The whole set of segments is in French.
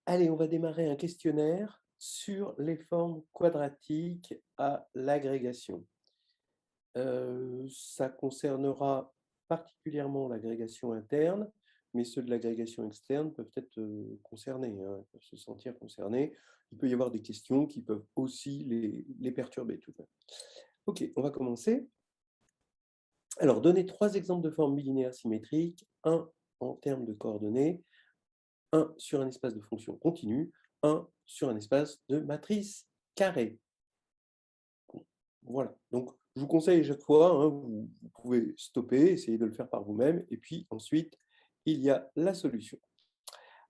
Allez, on va démarrer un questionnaire sur les formes quadratiques à l'agrégation. Ça concernera particulièrement l'agrégation interne, mais ceux de l'agrégation externe peuvent être concernés, hein, peuvent se sentir concernés. Il peut y avoir des questions qui peuvent aussi les perturber tout de même. Ok, on va commencer. Alors, donnez trois exemples de formes bilinéaires symétriques, un en termes de coordonnées, un sur un espace de fonction continue, un sur un espace de matrice carrée. Voilà, donc je vous conseille à chaque fois, hein, vous pouvez stopper, essayer de le faire par vous-même, et puis ensuite, il y a la solution.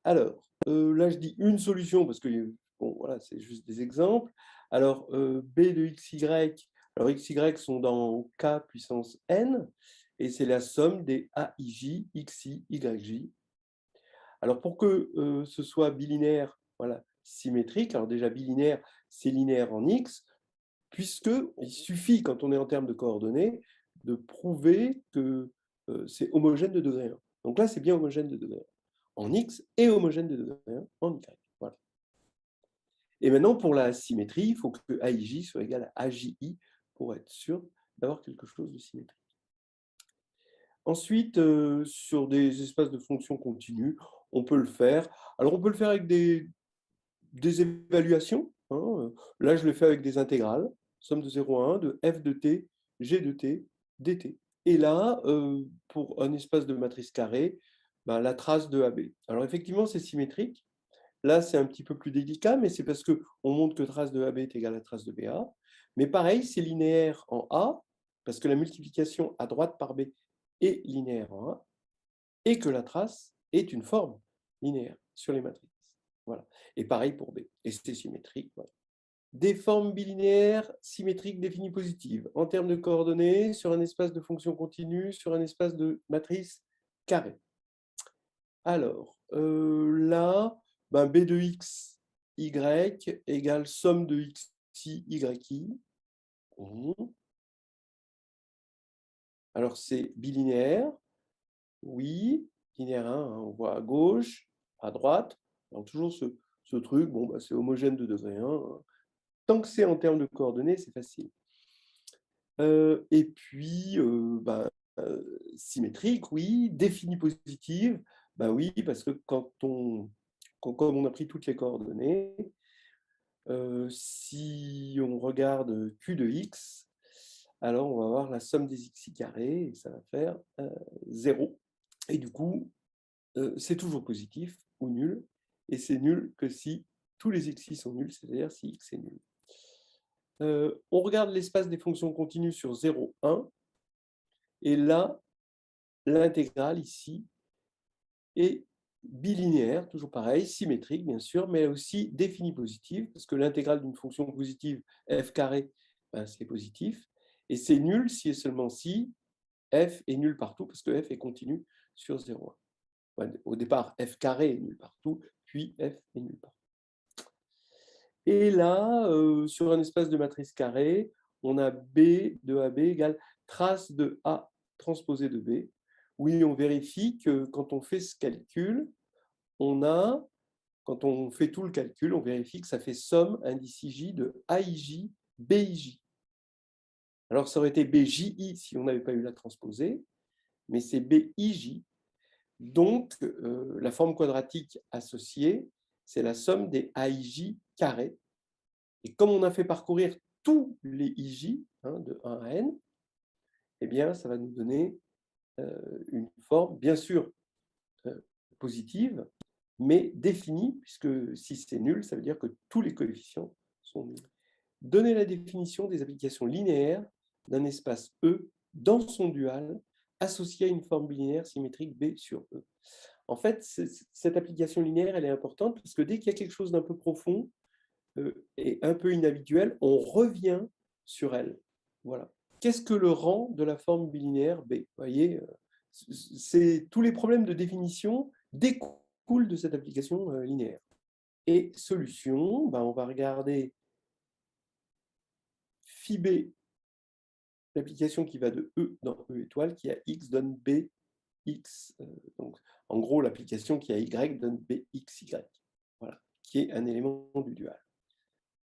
Alors, là je dis une solution parce que, bon voilà, c'est juste des exemples. Alors, B de xy, alors xy sont dans k puissance n, et c'est la somme des aij, xi, yj. Alors pour que ce soit bilinéaire, voilà, symétrique, alors déjà bilinéaire, c'est linéaire en x, puisqu'il suffit, quand on est en termes de coordonnées, de prouver que c'est homogène de degré 1. Donc là, c'est bien homogène de degré 1 en x et homogène de degré 1 en y. Voilà. Et maintenant, pour la symétrie, il faut que AIJ soit égal à AJI pour être sûr d'avoir quelque chose de symétrique. Ensuite, sur des espaces de fonctions continues, on peut le faire. Alors, on peut le faire avec des évaluations. Hein. Là, je le fais avec des intégrales, somme de 0 à 1 de f de t, g de t, dt. Et là, pour un espace de matrice carrée, ben, la trace de AB. Alors, effectivement, c'est symétrique. Là, c'est un petit peu plus délicat, mais c'est parce qu'on montre que trace de AB est égale à trace de BA. Mais pareil, c'est linéaire en A, parce que la multiplication à droite par B est linéaire en A, et que la trace est une forme linéaire sur les matrices. Voilà. Et pareil pour B. Et c'est symétrique. Voilà. Des formes bilinéaires symétriques définies positives en termes de coordonnées sur un espace de fonction continue, sur un espace de matrice carrée. Alors, là, ben, B de x, y égale somme de xi, yi. Alors, c'est bilinéaire. Oui, linéaire 1, hein, on voit à gauche, à droite. Alors, toujours ce truc, bon, bah, c'est homogène de degré 1. Hein. Tant que c'est en termes de coordonnées, c'est facile. Et puis, symétrique, oui. Définie positive, bah oui, parce que comme on a pris toutes les coordonnées, si on regarde Q de x, alors on va avoir la somme des xi carrés, et ça va faire 0. Et du coup, c'est toujours positif ou nul, et c'est nul que si tous les xi sont nuls, c'est-à-dire si x est nul. On regarde l'espace des fonctions continues sur 0, 1, et là, l'intégrale ici est bilinéaire, toujours pareil, symétrique bien sûr, mais aussi définie positive, parce que l'intégrale d'une fonction positive f carré, ben, c'est positif, et c'est nul si et seulement si f est nul partout, parce que f est continu sur 0,1. Au départ, f carré est nul partout, puis f est nul partout. Et là, sur un espace de matrice carrée, on a B de AB égale trace de A transposée de B. Oui, on vérifie que quand on fait ce calcul, quand on fait tout le calcul, on vérifie que ça fait somme indice J de AIJ, BIJ. Alors, ça aurait été BJI si on n'avait pas eu la transposée, mais c'est BIJ. Donc, la forme quadratique associée, c'est la somme des AIJ carrés. Et comme on a fait parcourir tous les IJ, hein, de 1 à n, eh bien, ça va nous donner une forme, bien sûr, positive, mais définie, puisque si c'est nul, ça veut dire que tous les coefficients sont nuls. Donner la définition des applications linéaires d'un espace E dans son dual associé à une forme bilinéaire symétrique B sur E. En fait, cette application linéaire, elle est importante parce que dès qu'il y a quelque chose d'un peu profond et un peu inhabituel, on revient sur elle. Voilà. Qu'est-ce que le rang de la forme bilinéaire B? Vous voyez, tous les problèmes de définition découlent de cette application linéaire. Et solution, ben, on va regarder phi B, l'application qui va de E dans E étoile, qui a X donne B, X. Donc, en gros, l'application qui a Y donne BXY. Voilà. qui est un élément du dual.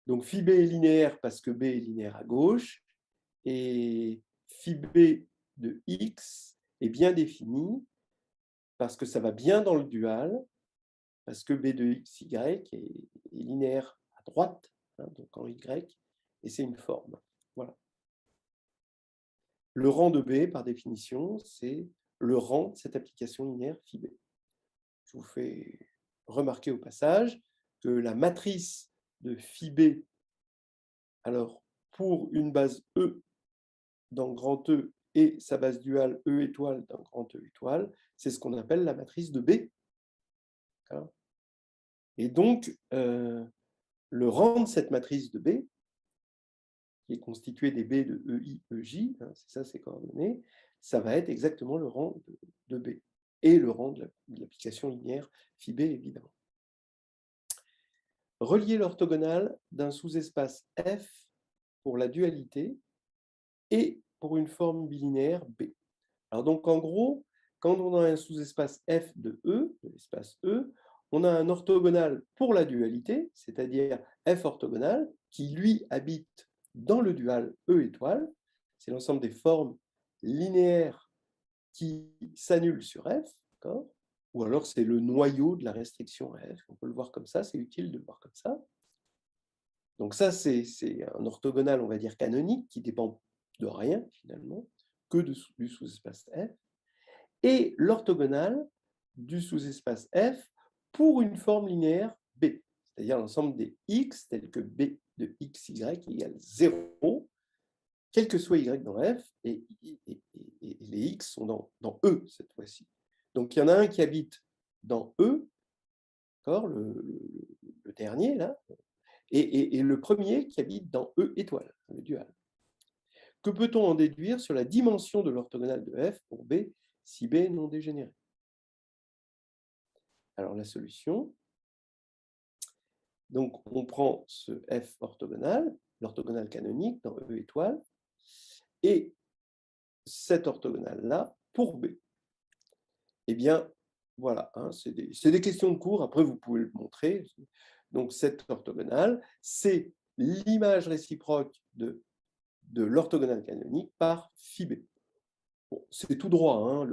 Donc phi b est linéaire parce que b est linéaire à gauche, et phi b de x est bien défini parce que ça va bien dans le dual, parce que b de x, y est linéaire à droite, hein, donc en y, et c'est une forme. Voilà. Le rang de b, par définition, c'est le rang de cette application linéaire phi b. Je vous fais remarquer au passage que la matrice de phi b, alors pour une base E dans grand E et sa base duale E étoile dans grand E étoile, c'est ce qu'on appelle la matrice de B. Et donc, le rang de cette matrice de B, qui est constitué des B de EI, EJ, hein, c'est ça ces coordonnées, ça va être exactement le rang de B, et le rang de l'application linéaire phi B, évidemment. Relier l'orthogonale d'un sous-espace F pour la dualité et pour une forme bilinéaire B. Alors donc, en gros, quand on a un sous-espace F de l'espace E, on a un orthogonal pour la dualité, c'est-à-dire F orthogonal, qui lui habite dans le dual E étoile. C'est l'ensemble des formes linéaires qui s'annulent sur F, ou alors c'est le noyau de la restriction à F. On peut le voir comme ça, c'est utile de le voir comme ça. Donc ça, c'est un orthogonal, on va dire, canonique, qui dépend de rien, finalement, que du sous-espace F. Et l'orthogonale du sous-espace F pour une forme linéaire B, c'est-à-dire l'ensemble des x tels que B de xy égale 0, quel que soit y dans F, et les x sont dans E cette fois-ci. Donc il y en a un qui habite dans E, le dernier là, et le premier qui habite dans E étoile, le dual. Que peut-on en déduire sur la dimension de l'orthogonale de F pour B si B est non dégénéré? Alors la solution, donc on prend ce F orthogonal, l'orthogonale canonique dans E étoile, et cette orthogonale-là pour B. Eh bien, voilà, hein, c'est des questions de cours, après vous pouvez le montrer. Donc cette orthogonale, c'est l'image réciproque de l'orthogonale canonique par phi B. Bon, c'est tout droit, hein,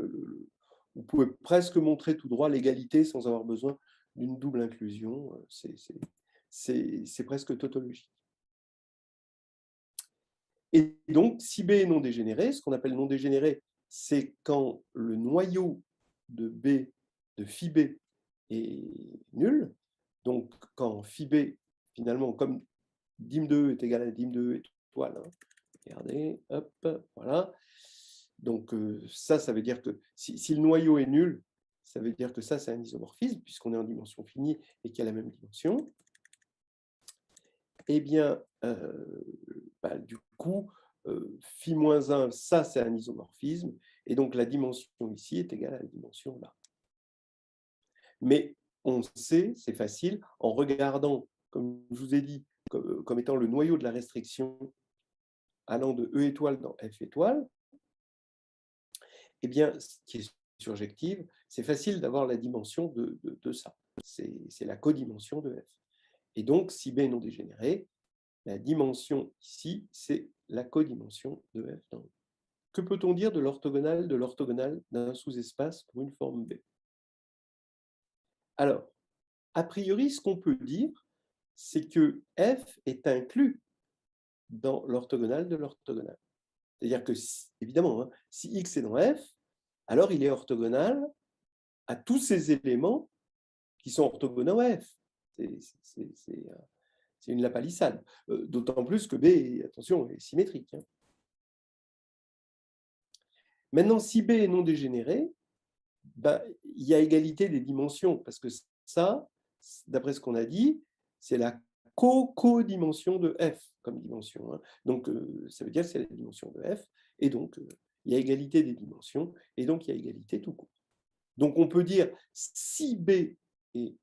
vous pouvez presque montrer tout droit l'égalité sans avoir besoin d'une double inclusion, c'est presque tautologique. Et donc, si B est non dégénéré, ce qu'on appelle non dégénéré, c'est quand le noyau de B, de phi B, est nul. Donc, quand phi B, finalement, comme dim de E est égal à dim de E étoile, hein, regardez, hop, voilà. Donc, ça veut dire que si le noyau est nul, ça veut dire que ça, c'est un isomorphisme, puisqu'on est en dimension finie et qu'il y a la même dimension. Eh bien, du coup, phi moins 1, ça, c'est un isomorphisme, et donc la dimension ici est égale à la dimension là. Mais on sait, c'est facile, en regardant, comme je vous ai dit, comme étant le noyau de la restriction allant de E étoile dans F étoile, eh bien, ce qui est surjective, c'est facile d'avoir la dimension de ça. C'est la codimension de F. Et donc, si B est non dégénéré, la dimension ici, c'est la codimension de F dans E. Que peut-on dire de l'orthogonale d'un sous-espace pour une forme B? Alors, a priori, ce qu'on peut dire, c'est que F est inclus dans l'orthogonale de l'orthogonale. C'est-à-dire que, évidemment, hein, si X est dans F, alors il est orthogonal à tous ces éléments qui sont orthogonaux à F. C'est une lapalissade. D'autant plus que B, attention, est symétrique. Hein. Maintenant, si B est non dégénéré, il y a égalité des dimensions, parce que ça, d'après ce qu'on a dit, c'est la co-dimension de F comme dimension. Hein. Donc, ça veut dire que c'est la dimension de F, et donc, il y a égalité des dimensions, et donc, il y a égalité tout court. Donc, on peut dire, si B est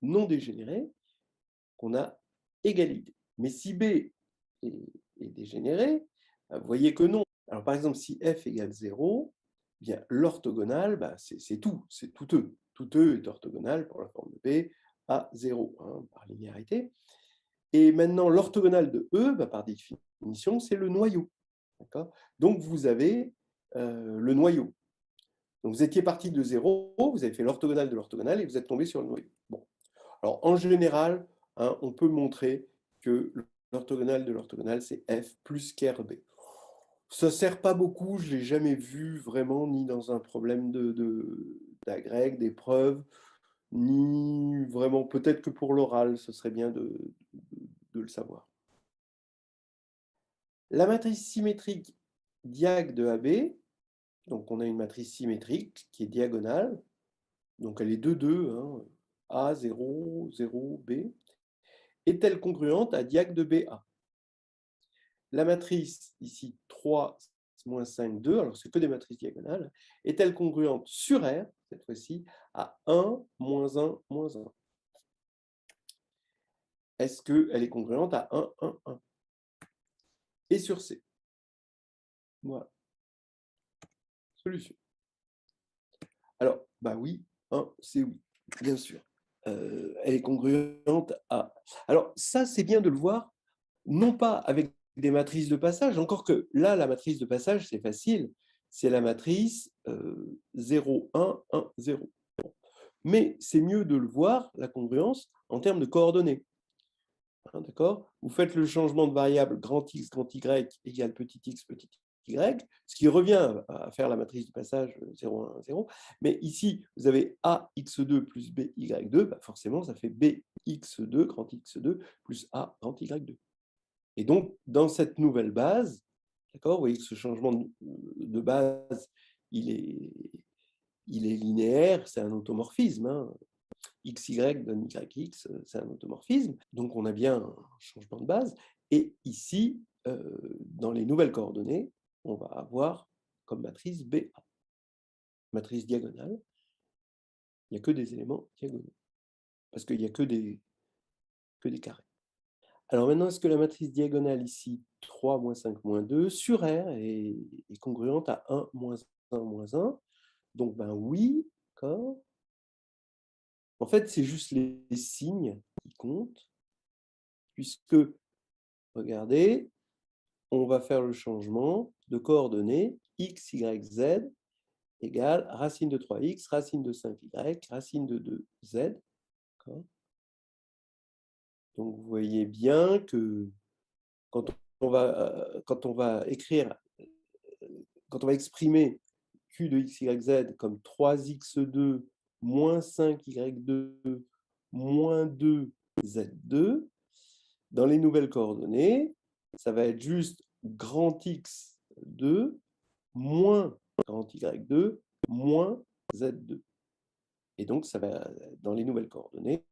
non dégénéré, qu'on a égalité. Mais si B est dégénéré, vous voyez que non. Alors, par exemple, si F égale 0, bien l'orthogonale, c'est tout, c'est tout E. Tout E est orthogonal pour la forme de B A0, hein, par linéarité. Et maintenant, l'orthogonale de E, bah, par définition, c'est le noyau. Donc, vous avez le noyau. Donc, vous étiez parti de 0, vous avez fait l'orthogonale de l'orthogonale et vous êtes tombé sur le noyau. Bon. Alors, en général, hein, on peut montrer que l'orthogonale de l'orthogonale, c'est F plus ker B. Ça ne sert pas beaucoup, je ne l'ai jamais vu vraiment, ni dans un problème d'agrég, d'épreuve, ni vraiment, peut-être que pour l'oral, ce serait bien de le savoir. La matrice symétrique diag de AB, donc on a une matrice symétrique qui est diagonale, donc elle est 2, 2, hein, A, 0, 0, B, est-elle congruente à diag de BA? La matrice, ici, 3, moins 5, 2, alors c'est que des matrices diagonales, est-elle congruente sur R, cette fois-ci, à 1, moins 1, moins 1? Est-ce qu'elle est congruente à 1, 1, 1? Et sur C? Voilà. Solution. Alors, bah oui, 1, c'est oui, bien sûr. Elle est congruente à... Alors, ça, c'est bien de le voir, non pas avec des matrices de passage, encore que là, la matrice de passage, c'est facile, c'est la matrice 0, 1, 1, 0. Mais c'est mieux de le voir, la congruence, en termes de coordonnées. Hein, d'accord? Vous faites le changement de variable grand X, grand Y égale petit x, petit y, ce qui revient à faire la matrice de passage 0, 1, 0. Mais ici, vous avez ax2 plus by2, bah forcément, ça fait bx2, grand x2, plus a, grand y2. Et donc, dans cette nouvelle base, d'accord, vous voyez que ce changement de base, il est linéaire, c'est un automorphisme. Hein. XY donne YX, c'est un automorphisme. Donc, on a bien un changement de base. Et ici, dans les nouvelles coordonnées, on va avoir comme matrice BA. Matrice diagonale, il n'y a que des éléments diagonaux. Parce qu'il n'y a que des carrés. Alors maintenant, est-ce que la matrice diagonale ici, 3, moins 5, moins 2, sur R est congruente à 1, moins 1, moins 1? Donc, ben oui, d'accord. En fait, c'est juste les signes qui comptent, puisque, regardez, on va faire le changement de coordonnées x, y, z égale racine de 3x, racine de 5y, racine de 2z. Donc, vous voyez bien que quand on va écrire, quand on va exprimer q de x, y, z comme 3x2 moins 5y2 moins 2z2, dans les nouvelles coordonnées, ça va être juste grand x2 moins grand y2 moins z2. Et donc, ça va, dans les nouvelles coordonnées,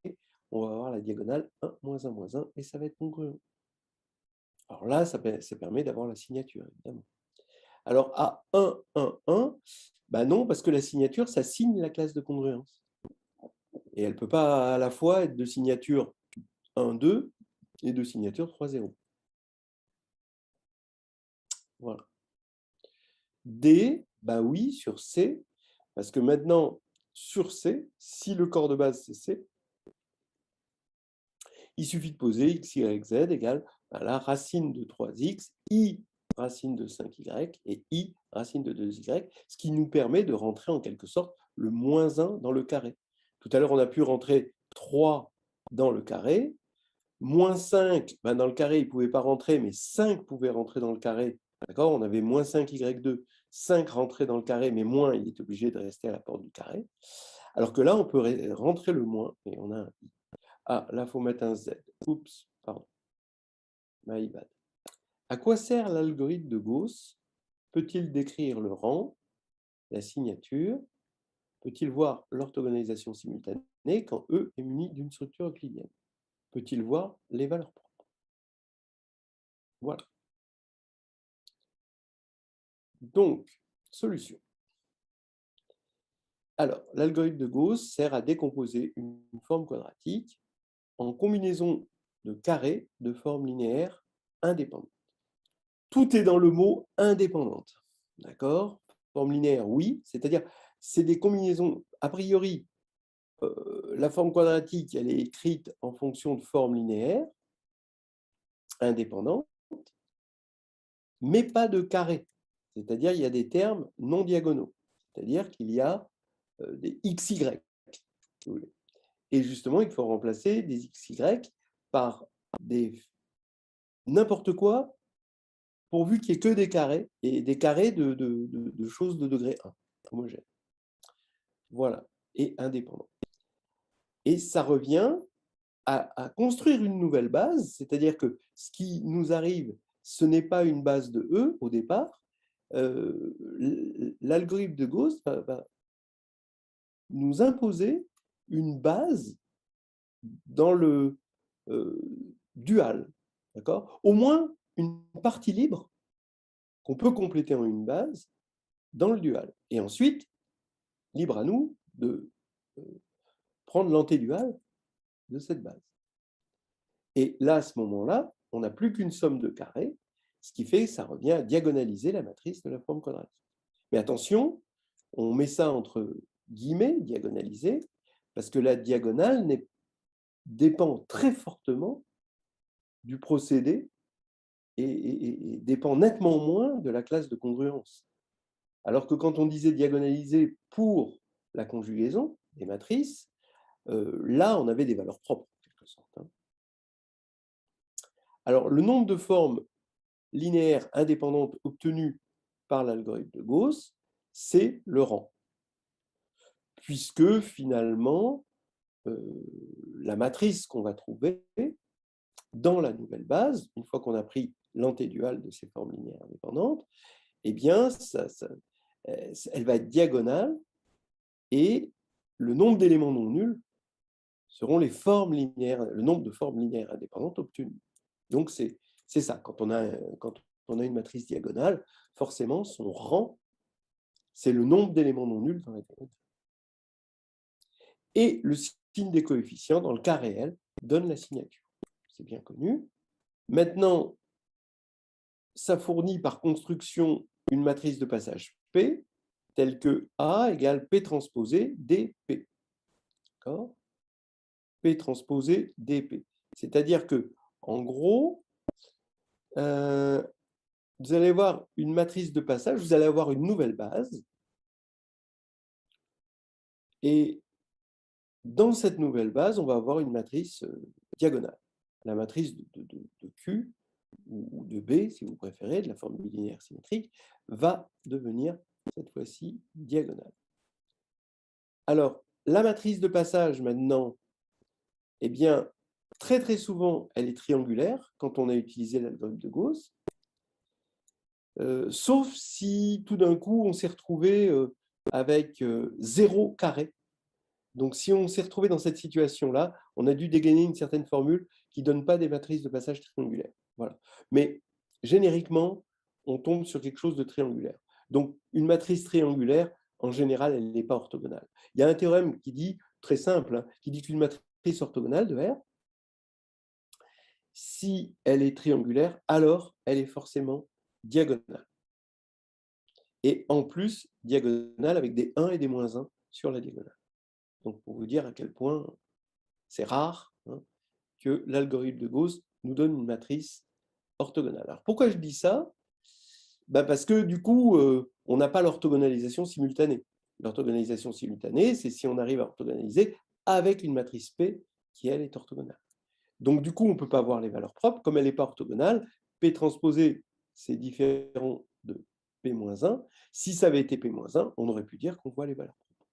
on va avoir la diagonale 1, moins 1, moins 1, et ça va être congruent. Alors là, ça permet d'avoir la signature, évidemment. Alors, à 1, 1, 1, bah non, parce que la signature, ça signe la classe de congruence. Et elle ne peut pas à la fois être de signature 1, 2 et de signature 3, 0. Voilà. D, bah oui, sur C, parce que maintenant, sur C, si le corps de base c'est C, il suffit de poser x, y, z égale la racine de 3x, i racine de 5y et i racine de 2y, ce qui nous permet de rentrer en quelque sorte le moins 1 dans le carré. Tout à l'heure, on a pu rentrer 3 dans le carré, moins 5, ben dans le carré, il ne pouvait pas rentrer, mais 5 pouvait rentrer dans le carré. D'accord? On avait moins 5y2, 5 rentrait dans le carré, mais moins, il est obligé de rester à la porte du carré. Alors que là, on peut rentrer le moins, et on a un i. Ah, là, il faut mettre un z. Oups, pardon. My bad. À quoi sert l'algorithme de Gauss? Peut-il décrire le rang, la signature? Peut-il voir l'orthogonalisation simultanée quand E est muni d'une structure euclidienne? Peut-il voir les valeurs propres? Voilà. Donc, solution. Alors, l'algorithme de Gauss sert à décomposer une forme quadratique en combinaison de carrés de forme linéaire indépendante. Tout est dans le mot indépendante. D'accord? Forme linéaire, oui, c'est-à-dire c'est des combinaisons a priori la forme quadratique, elle est écrite en fonction de formes linéaires, indépendantes, mais pas de carrés. C'est-à-dire il y a des termes non diagonaux. C'est-à-dire qu'il y a des xy, si vous voulez. Et justement, il faut remplacer des xy par des n'importe quoi, pourvu qu'il n'y ait que des carrés, et des carrés de choses de degré 1, homogènes. Voilà, et indépendants. Et ça revient à construire une nouvelle base, c'est-à-dire que ce qui nous arrive, ce n'est pas une base de E au départ. L'algorithme de Gauss va nous imposer une base dans le dual, d'accord? Au moins une partie libre qu'on peut compléter en une base dans le dual. Et ensuite, libre à nous de prendre l'antédual de cette base. Et là, à ce moment-là, on n'a plus qu'une somme de carrés, ce qui fait que ça revient à diagonaliser la matrice de la forme quadratique. Mais attention, on met ça entre guillemets, diagonaliser, parce que la diagonale dépend très fortement du procédé et dépend nettement moins de la classe de congruence. Alors que quand on disait diagonaliser pour la conjugaison des matrices, là, on avait des valeurs propres, en quelque sorte. Alors, le nombre de formes linéaires indépendantes obtenues par l'algorithme de Gauss, c'est le rang. Puisque, finalement, la matrice qu'on va trouver dans la nouvelle base, une fois qu'on a pris l'antédual de ces formes linéaires indépendantes, eh bien, elle va être diagonale et le nombre d'éléments non nuls seront les formes linéaires, le nombre de formes linéaires indépendantes obtenues. Donc, c'est ça. Quand on a une matrice diagonale, forcément, son rang, c'est le nombre d'éléments non nuls dans la diagonale. Et le signe des coefficients, dans le cas réel, donne la signature. C'est bien connu. Maintenant, ça fournit par construction une matrice de passage P, telle que A égale P transposé dP. D'accord ? P transposé dP. C'est-à-dire que, en gros, vous allez avoir une matrice de passage, vous allez avoir une nouvelle base, et dans cette nouvelle base, on va avoir une matrice diagonale. La matrice de Q, ou de B, si vous préférez, de la forme linéaire symétrique, va devenir, cette fois-ci, diagonale. Alors, la matrice de passage, maintenant, eh bien, très très souvent, elle est triangulaire quand on a utilisé l'algorithme de Gauss, sauf si tout d'un coup, on s'est retrouvé avec 0 carré. Donc, si on s'est retrouvé dans cette situation-là, on a dû dégainer une certaine formule qui ne donne pas des matrices de passage triangulaires. Voilà. Mais génériquement, on tombe sur quelque chose de triangulaire. Donc, une matrice triangulaire, en général, elle n'est pas orthogonale. Il y a un théorème qui dit, très simple, hein, qui dit qu'une matrice orthogonale de R, si elle est triangulaire, alors elle est forcément diagonale. Et en plus, diagonale avec des 1 et des moins 1 sur la diagonale. Donc, pour vous dire à quel point c'est rare hein, que l'algorithme de Gauss nous donne une matrice orthogonale. Alors, pourquoi je dis ça? Parce que du coup, on n'a pas l'orthogonalisation simultanée. L'orthogonalisation simultanée, c'est si on arrive à orthogonaliser avec une matrice P qui, elle, est orthogonale. Donc, du coup, on ne peut pas avoir les valeurs propres. Comme elle n'est pas orthogonale, P transposé, c'est différent de P-1. Si ça avait été P-1, on aurait pu dire qu'on voit les valeurs propres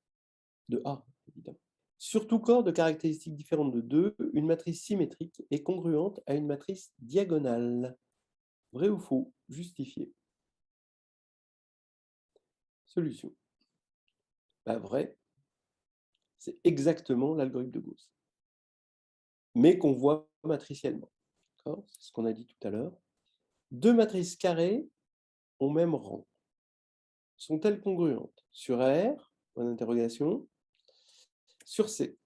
de A, évidemment. Sur tout corps de caractéristiques différentes de 2, une matrice symétrique est congruente à une matrice diagonale. Vrai ou faux? Justifié. Solution. Vrai. C'est exactement l'algorithme de Gauss, mais qu'on voit matriciellement. C'est ce qu'on a dit tout à l'heure. Deux matrices carrées au même rang. Sont-elles congruentes? Sur R, point d'interrogation, sur C.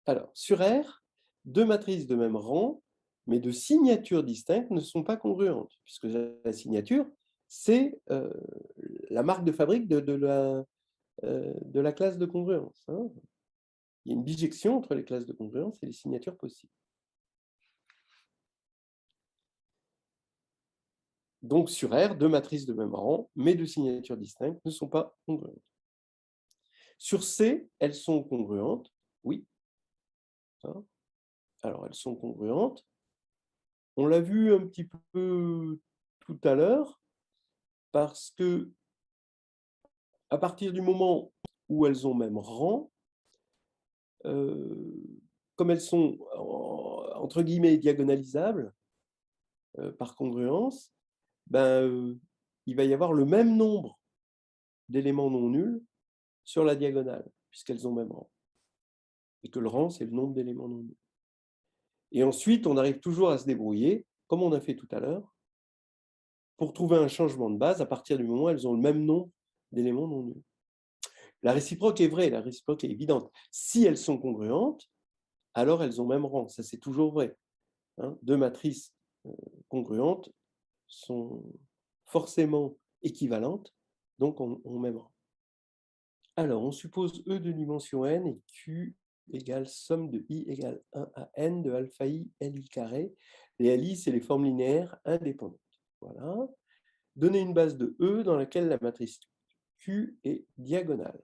Alors, sur R, deux matrices de même rang, mais de signatures distinctes, ne sont pas congruentes, puisque la signature, c'est la marque de fabrique de la classe de congruence. Hein. il y a une bijection entre les classes de congruence et les signatures possibles. Donc, sur R, deux matrices de même rang, mais de signatures distinctes, ne sont pas congruentes. Sur C, elles sont congruentes, oui. Alors, elles sont congruentes. On l'a vu un petit peu tout à l'heure, parce que à partir du moment où elles ont même rang, comme elles sont entre guillemets diagonalisables par congruence, ben, il va y avoir le même nombre d'éléments non nuls sur la diagonale, puisqu'elles ont même rang. Et que le rang, c'est le nombre d'éléments non nuls. Et ensuite, on arrive toujours à se débrouiller, comme on a fait tout à l'heure, pour trouver un changement de base à partir du moment où elles ont le même nombre d'éléments non nuls. La réciproque est vraie, la réciproque est évidente. Si elles sont congruentes, alors elles ont même rang. Ça, c'est toujours vrai. Deux matrices congruentes sont forcément équivalentes, donc ont même rang. Alors, on suppose E de dimension n et Q égale somme de I égale 1 à n de alpha I Li carré. Les Li, c'est les formes linéaires indépendantes. Voilà. Donner une base de E dans laquelle la matrice Q est diagonale.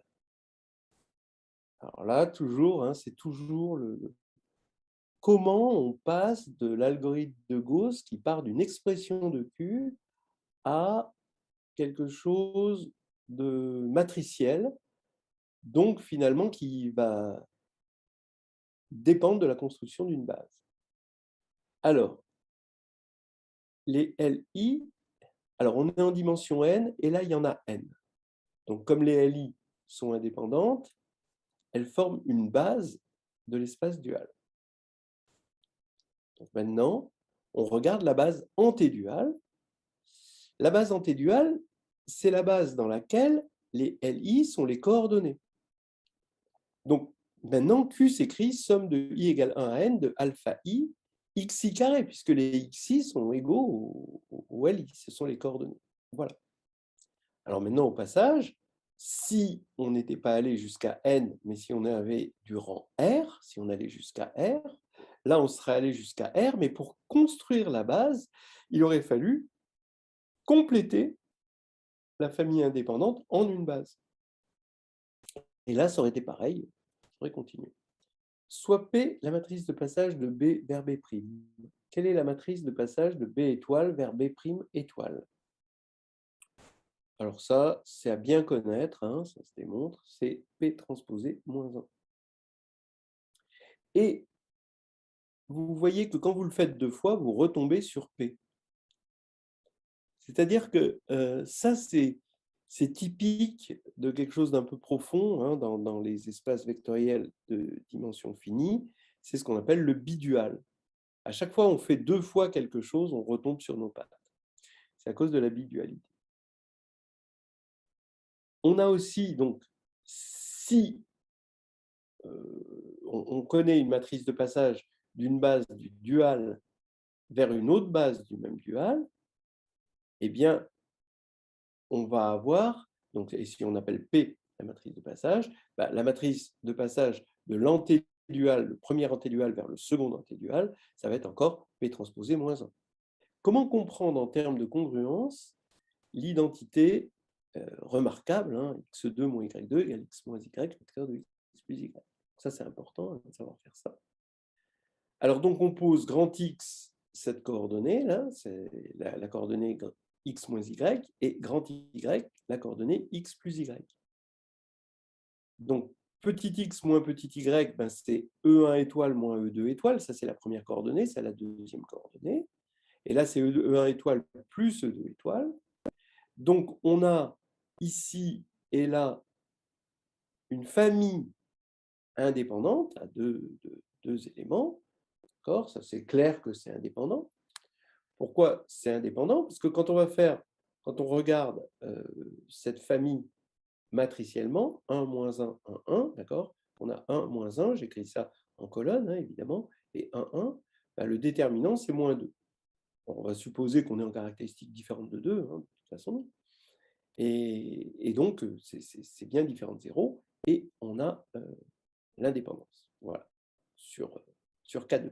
Alors là, toujours, c'est toujours comment on passe de l'algorithme de Gauss qui part d'une expression de Q à quelque chose de matriciel, donc finalement qui va dépendre de la construction d'une base. Alors, les Li, alors on est en dimension n, et là il y en a n. Donc comme les Li sont indépendantes, elles forment une base de l'espace dual. Donc maintenant, on regarde la base antéduale. La base antéduale, c'est la base dans laquelle les Li sont les coordonnées. Donc maintenant, Q s'écrit somme de I égale 1 à n de alpha I xi carré, puisque les xi sont égaux aux Li, ce sont les coordonnées. Voilà. Alors maintenant, au passage, si on n'était pas allé jusqu'à n, mais si on avait du rang R, si on allait jusqu'à R, là, on serait allé jusqu'à R, mais pour construire la base, il aurait fallu compléter la famille indépendante en une base. Et là, ça aurait été pareil, ça aurait continué. Soit P, la matrice de passage de B vers B'. Quelle est la matrice de passage de B étoile vers B' étoile? Alors ça, c'est à bien connaître, ça se démontre, c'est P transposé moins 1. Et vous voyez que quand vous le faites deux fois, vous retombez sur P. C'est-à-dire que ça, c'est typique de quelque chose d'un peu profond dans les espaces vectoriels de dimension finie. C'est ce qu'on appelle le bidual. À chaque fois, on fait deux fois quelque chose, on retombe sur nos pattes. C'est à cause de la bidualité. On a aussi, donc, si on connaît une matrice de passage d'une base du dual vers une autre base du même dual, eh bien, on va avoir, donc, et si on appelle P la matrice de passage, la matrice de passage de l'antédual, le premier antédual vers le second antédual, ça va être encore P transposé moins 1. Comment comprendre en termes de congruence l'identité remarquable, x2 moins y2 égale x moins y vecteur de x plus y. Ça, c'est important de savoir faire ça. Alors, donc, on pose grand X, cette coordonnée, là, c'est la coordonnée x moins y, et grand Y, la coordonnée x plus y. Donc, petit x moins petit y, c'est E1 étoile moins E2 étoile, ça c'est la première coordonnée, c'est la deuxième coordonnée. Et là, c'est E1 étoile plus E2 étoile. Donc, on a ici et là une famille indépendante à deux éléments. D'accord, ça c'est clair que c'est indépendant. Pourquoi c'est indépendant? Parce que quand on regarde cette famille matriciellement, 1, moins 1, 1, 1, d'accord? On a 1, moins 1, j'écris ça en colonne, évidemment, et 1, 1, le déterminant, c'est moins 2. On va supposer qu'on est en caractéristique différente de 2, de toute façon. Et donc, c'est bien différent de 0, et on a l'indépendance. Voilà, sur K2.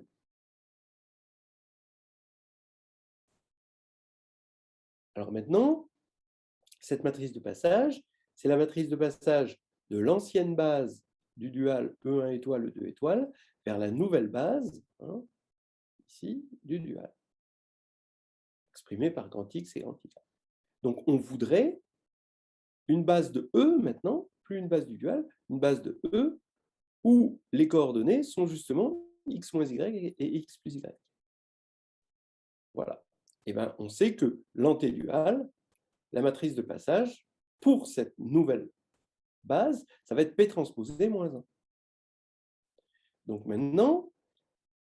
Alors maintenant, cette matrice de passage, c'est la matrice de passage de l'ancienne base du dual E1 étoile, E2 étoile, vers la nouvelle base, hein, ici, du dual, exprimée par grand X et grand Y. Donc on voudrait une base de E maintenant, plus une base du dual, une base de E où les coordonnées sont justement X moins Y et X plus Y. Voilà. Et bien, on sait que l'antédual, la matrice de passage, pour cette nouvelle base, ça va être P transposé moins 1. Donc maintenant,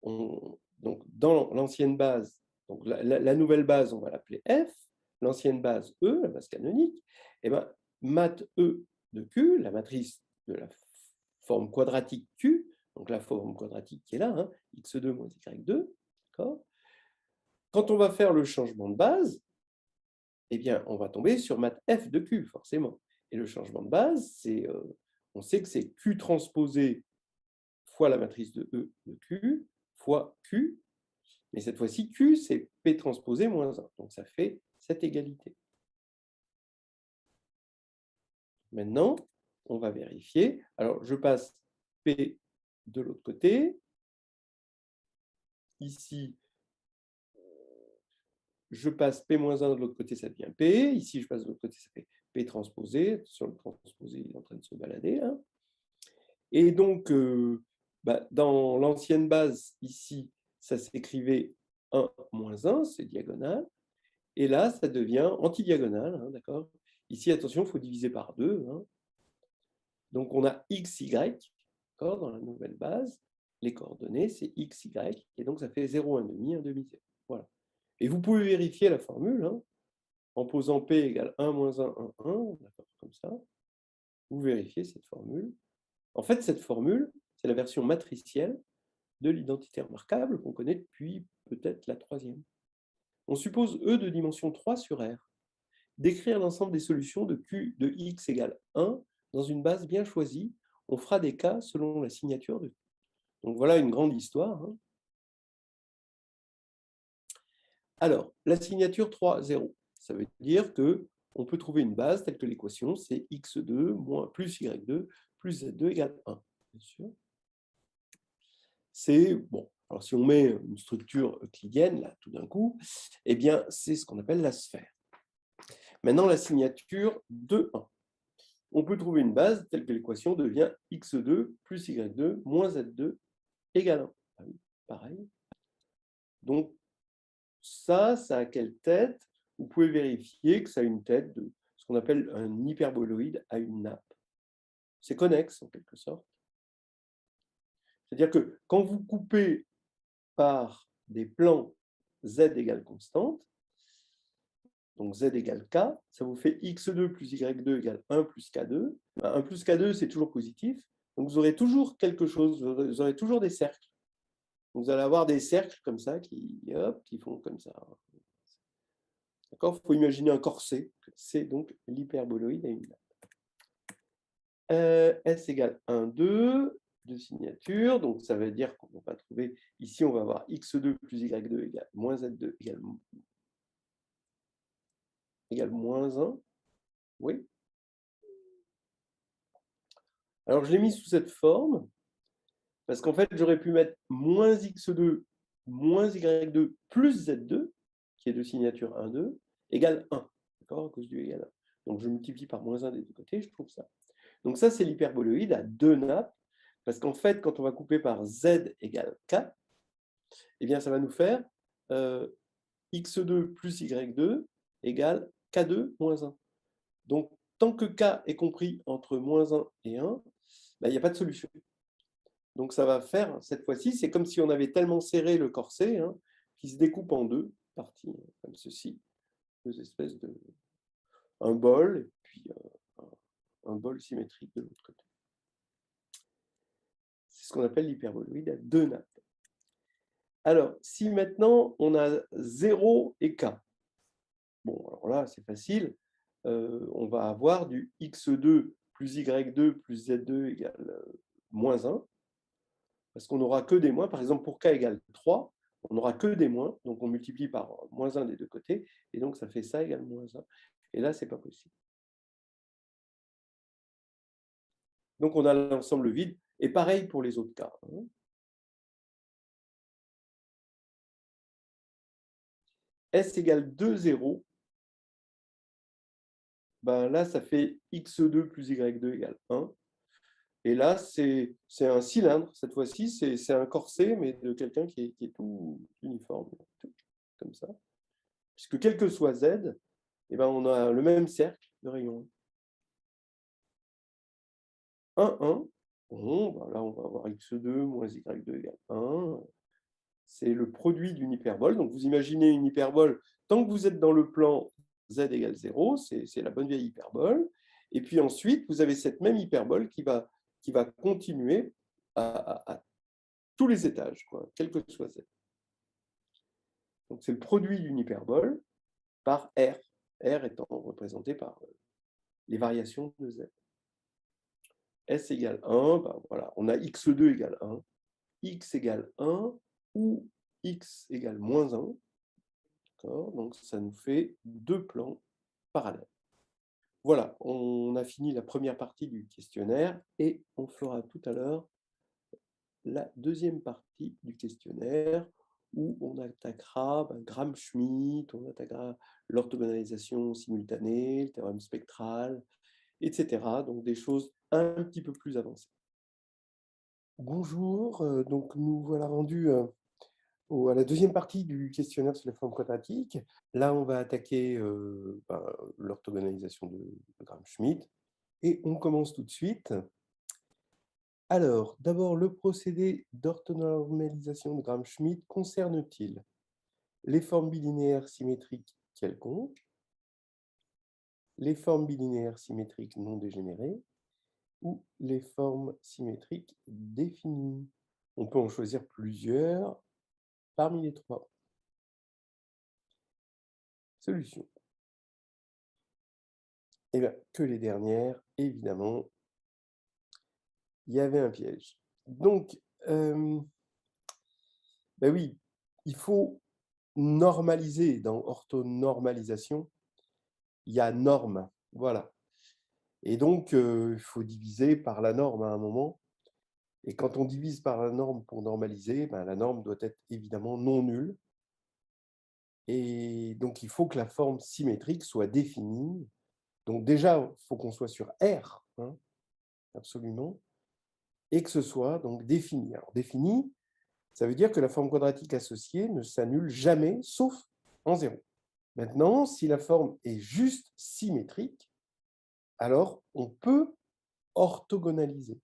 donc dans l'ancienne base, donc la nouvelle base, on va l'appeler F, l'ancienne base E, la base canonique, et bien mat E de Q, la matrice de la forme quadratique Q, donc la forme quadratique qui est là, hein, x2 moins y2, d'accord. Quand on va faire le changement de base, eh bien, on va tomber sur mat F de Q, forcément. Et le changement de base, on sait que c'est Q transposé fois la matrice de E de Q, fois Q, mais cette fois-ci, Q, c'est P transposé moins 1. Donc, ça fait cette égalité. Maintenant, on va vérifier. Alors, je passe P de l'autre côté. Ici, je passe P-1 de l'autre côté, ça devient P. Ici, je passe de l'autre côté, ça fait P transposé. Sur le transposé, il est en train de se balader. Hein. Et donc, dans l'ancienne base, ici, ça s'écrivait 1 moins 1, c'est diagonal. Et là, ça devient antidiagonal, hein, d'accord. Ici, attention, il faut diviser par 2. Hein. Donc, on a xy, dans la nouvelle base. Les coordonnées, c'est xy. Et donc, ça fait 0, 1,5, 1,5, 0. Voilà. Et vous pouvez vérifier la formule hein, en posant P égale 1 moins 1, 1, 1, comme ça. Vous vérifiez cette formule. En fait, cette formule, c'est la version matricielle de l'identité remarquable qu'on connaît depuis peut-être la troisième. On suppose E de dimension 3 sur R. D'écrire l'ensemble des solutions de Q de X égale 1 dans une base bien choisie. On fera des cas selon la signature de Q. Donc voilà une grande histoire. Hein. Alors, la signature 3, 0. Ça veut dire qu'on peut trouver une base telle que l'équation, c'est x2 moins plus y2 plus z2 égale 1. Bien sûr. C'est, bon, alors si on met une structure euclidienne, là, tout d'un coup, eh bien, c'est ce qu'on appelle la sphère. Maintenant, la signature 2, 1. On peut trouver une base telle que l'équation devient x2 plus y2 moins z2 égale 1. Ah oui, pareil. Donc, ça a quelle tête? Vous pouvez vérifier que ça a une tête de ce qu'on appelle un hyperboloïde à une nappe. C'est connexe, en quelque sorte. C'est-à-dire que quand vous coupez par des plans z égale constante, donc z égale k, ça vous fait x2 plus y2 égale 1 plus k2. 1 plus k2, c'est toujours positif. Donc, vous aurez toujours quelque chose, vous aurez toujours des cercles. Donc, vous allez avoir des cercles comme ça qui font comme ça. D'accord ? Il faut imaginer un corset. C'est donc l'hyperboloïde à une nappe. S égale 1, 2 de signature. Donc, ça veut dire qu'on va trouver, ici, on va avoir x2 plus y2 égale moins z2 égale moins 1. Oui. Alors, je l'ai mis sous cette forme parce qu'en fait, j'aurais pu mettre moins x2 moins y2 plus z2, qui est de signature 1, 2, égale 1. D'accord ? À cause du égal 1. Donc, je multiplie par moins 1 des deux côtés, je trouve ça. Donc, ça, c'est l'hyperboloïde à deux nappes. Parce qu'en fait, quand on va couper par z égale k, eh bien, ça va nous faire x2 plus y2 égale k2 moins 1. Donc, tant que k est compris entre moins 1 et 1, il n'y a pas de solution. Donc, ça va faire, cette fois-ci, c'est comme si on avait tellement serré le corset hein, qui se découpe en deux parties, comme ceci, deux espèces de... un bol, et puis un bol symétrique de l'autre côté. C'est ce qu'on appelle l'hyperboloïde à deux nappes. Alors, si maintenant on a 0 et k, bon, alors là, c'est facile, on va avoir du x2 plus y2 plus z2 égale moins 1, parce qu'on n'aura que des moins. Par exemple, pour k égale 3, on n'aura que des moins, donc on multiplie par moins 1 des deux côtés, et donc ça fait ça égale moins 1. Et là, ce n'est pas possible. Donc on a l'ensemble vide, et pareil pour les autres cas. S égale 2, 0. Ben là, ça fait x2 plus y2 égale 1. Et là, c'est un cylindre. Cette fois-ci, c'est un corset, mais de quelqu'un qui est tout uniforme, comme ça. Puisque quel que soit z, eh ben, on a le même cercle de rayon 1, 1. Bon, ben là, on va avoir x2 moins y2 égale 1. C'est le produit d'une hyperbole. Donc, vous imaginez une hyperbole, tant que vous êtes dans le plan z égale 0, c'est la bonne vieille hyperbole. Et puis ensuite, vous avez cette même hyperbole qui va continuer à tous les étages, quoi, quel que soit z. Donc, c'est le produit d'une hyperbole par R, R étant représenté par les variations de z. S égale 1, ben voilà, on a x2 égale 1, x égale 1 ou x égale moins 1. Donc, ça nous fait deux plans parallèles. Voilà, on a fini la première partie du questionnaire et on fera tout à l'heure la deuxième partie du questionnaire où on attaquera Gram-Schmidt, on attaquera l'orthogonalisation simultanée, le théorème spectral, etc. Donc des choses un petit peu plus avancées. Bonjour, donc nous voilà rendus à la deuxième partie du questionnaire sur les formes quadratiques. Là, on va attaquer l'orthogonalisation de Gram-Schmidt et on commence tout de suite. Alors, d'abord, le procédé d'orthonormalisation de Gram-Schmidt concerne-t-il les formes bilinéaires symétriques quelconques, les formes bilinéaires symétriques non dégénérées ou les formes symétriques définies? On peut en choisir plusieurs parmi les trois. Solution. Eh bien, que les dernières, évidemment, il y avait un piège. Donc, ben oui, il faut normaliser. Dans orthonormalisation, il y a norme, voilà. Et donc, il faut diviser par la norme à un moment. Et quand on divise par la norme pour normaliser, ben, la norme doit être évidemment non nulle. Et donc, il faut que la forme symétrique soit définie. Donc déjà, il faut qu'on soit sur R, hein, absolument, et que ce soit donc défini. Alors, défini, ça veut dire que la forme quadratique associée ne s'annule jamais, sauf en 0. Maintenant, si la forme est juste symétrique, alors on peut orthogonaliser,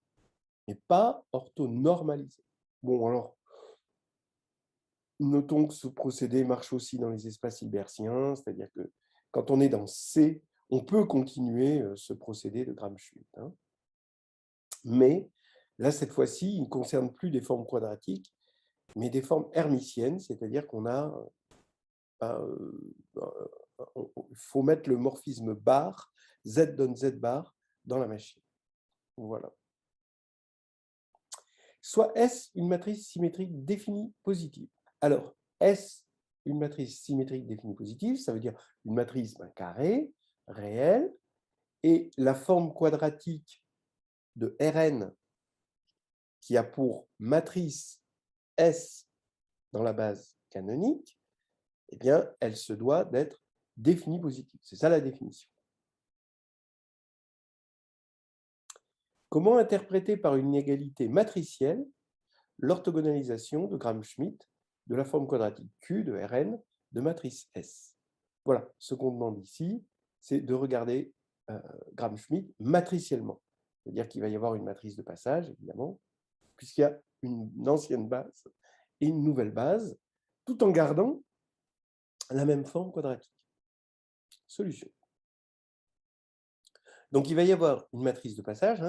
mais pas orthonormaliser. Bon, alors, notons que ce procédé marche aussi dans les espaces hilbertiens, c'est-à-dire que quand on est dans C, on peut continuer ce procédé de Gram-Schmidt. Hein. Mais là, cette fois-ci, il ne concerne plus des formes quadratiques, mais des formes hermitiennes, c'est-à-dire qu'on a... il faut mettre le morphisme bar, Z donne Z bar, dans la machine. Voilà. Soit S une matrice symétrique définie positive. Alors, S, une matrice symétrique définie positive, ça veut dire une matrice carrée, réelle, et la forme quadratique de Rn qui a pour matrice S dans la base canonique, eh bien, elle se doit d'être définie positive. C'est ça la définition. Comment interpréter par une égalité matricielle l'orthogonalisation de Gram-Schmidt de la forme quadratique Q de Rn de matrice S? Voilà, ce qu'on demande ici, c'est de regarder Gram-Schmidt matriciellement. C'est-à-dire qu'il va y avoir une matrice de passage, évidemment, puisqu'il y a une ancienne base et une nouvelle base, tout en gardant la même forme quadratique. Solution. Donc, il va y avoir une matrice de passage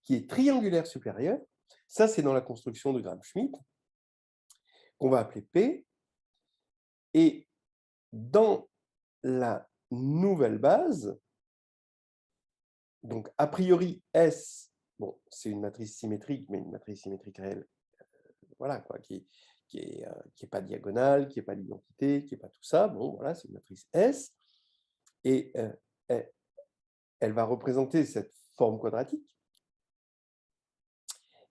qui est triangulaire supérieure. Ça, c'est dans la construction de Gram-Schmidt, qu'on va appeler P. Et dans la nouvelle base, donc a priori S bon, c'est une matrice symétrique, mais une matrice symétrique réelle, voilà, quoi, qui est pas diagonale, qui n'est pas l'identité, qui n'est pas tout ça. Bon, voilà, c'est une matrice S. Et elle va représenter cette forme quadratique.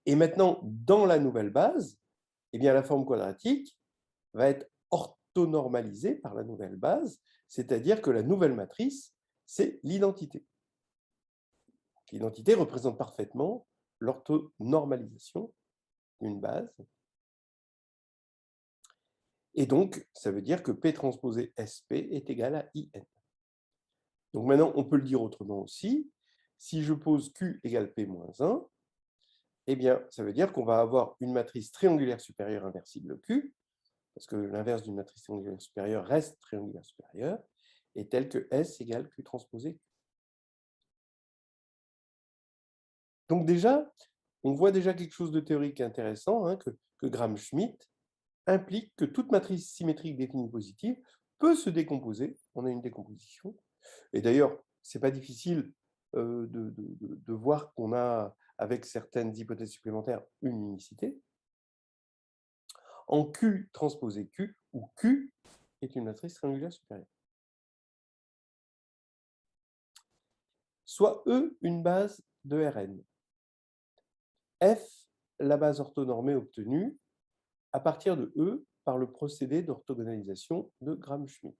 Et maintenant, dans la nouvelle base, eh bien, la forme quadratique va être orthonormalisée par la nouvelle base, c'est-à-dire que la nouvelle matrice, c'est l'identité. L'identité représente parfaitement l'orthonormalisation d'une base. Et donc, ça veut dire que P transposé SP est égal à IN. Donc maintenant, on peut le dire autrement aussi. Si je pose Q égale P moins 1, eh bien, ça veut dire qu'on va avoir une matrice triangulaire supérieure inversible Q, parce que l'inverse d'une matrice triangulaire supérieure reste triangulaire supérieure, est telle que S égale Q transposé Q. Donc déjà, on voit déjà quelque chose de théorique intéressant, hein, que Gram-Schmidt implique que toute matrice symétrique définie positive peut se décomposer. On a une décomposition. Et d'ailleurs, ce n'est pas difficile de voir qu'on a, avec certaines hypothèses supplémentaires, une unicité. En Q transposé Q, où Q est une matrice triangulaire supérieure. Soit E une base de Rn. F, la base orthonormée obtenue à partir de E par le procédé d'orthogonalisation de Gram-Schmidt.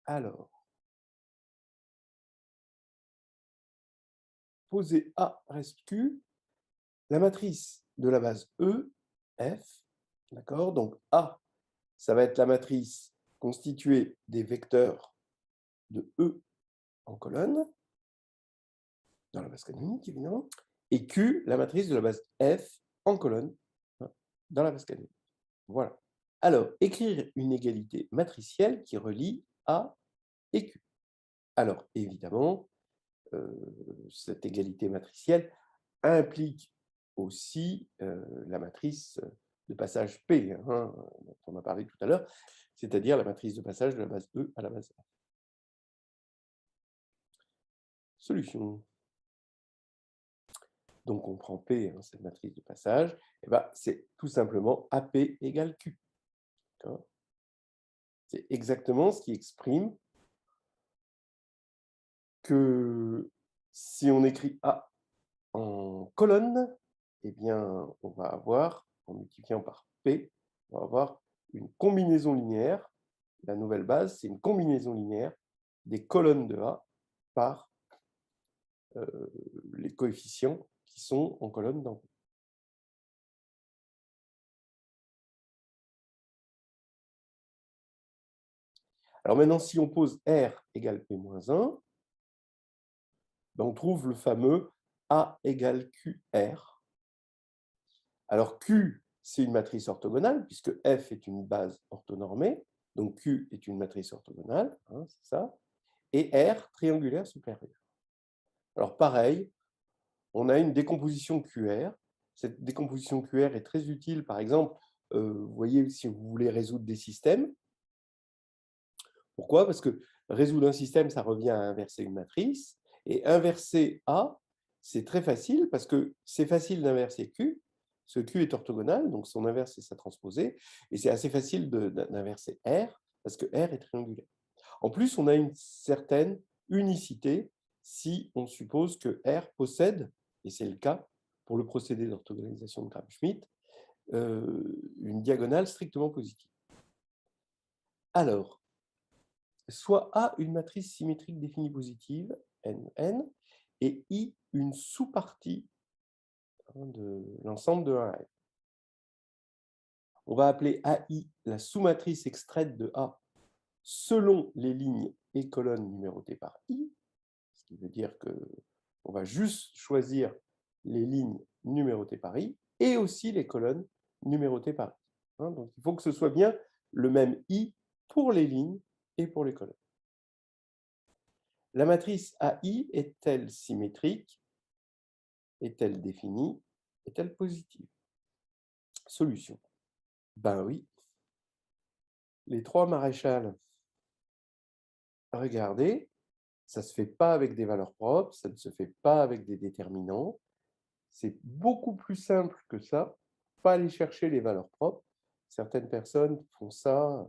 Alors, poser A reste Q, la matrice de la base E, F, d'accord? Donc A, ça va être la matrice constituée des vecteurs de E en colonne, dans la base canonique évidemment, et Q, la matrice de la base F en colonne, dans la base canonique. Voilà. Alors, écrire une égalité matricielle qui relie A et Q. Alors, évidemment, cette égalité matricielle implique aussi la matrice de passage P, hein, dont on a parlé tout à l'heure, c'est-à-dire la matrice de passage de la base E à la base F. Solution. Donc, on prend P, hein, cette matrice de passage, et ben, c'est tout simplement AP égale Q. C'est exactement ce qui exprime que si on écrit A en colonne, eh bien, on va avoir, en multipliant par P, on va avoir une combinaison linéaire. La nouvelle base, c'est une combinaison linéaire des colonnes de A par les coefficients qui sont en colonne dans P. Alors maintenant, si on pose R égale P-1, ben on trouve le fameux A égale QR. Alors Q, c'est une matrice orthogonale, puisque F est une base orthonormée, donc Q est une matrice orthogonale, hein, c'est ça, et R, triangulaire supérieur. Alors pareil, on a une décomposition QR. Cette décomposition QR est très utile, par exemple, vous voyez, si vous voulez résoudre des systèmes. Pourquoi? Parce que résoudre un système, ça revient à inverser une matrice, et inverser A, c'est très facile, parce que c'est facile d'inverser Q. Ce Q est orthogonal, donc son inverse, c'est sa transposée, et c'est assez facile d'inverser R, parce que R est triangulaire. En plus, on a une certaine unicité si on suppose que R possède, et c'est le cas pour le procédé d'orthogonalisation de Gram-Schmidt, une diagonale strictement positive. Alors, soit A une matrice symétrique définie positive, N, et I une sous-partie de l'ensemble de 1N. On va appeler AI la sous-matrice extraite de A selon les lignes et colonnes numérotées par I, ce qui veut dire qu'on va juste choisir les lignes numérotées par I et aussi les colonnes numérotées par I. Donc, il faut que ce soit bien le même I pour les lignes et pour les colonnes. La matrice AI est-elle symétrique? Est-elle définie? Est-elle positive? Solution. Ben oui. Les trois maréchals, regardez, Ça ne se fait pas avec des valeurs propres, ça ne se fait pas avec des déterminants. C'est beaucoup plus simple que ça. Pas aller chercher les valeurs propres. Certaines personnes font ça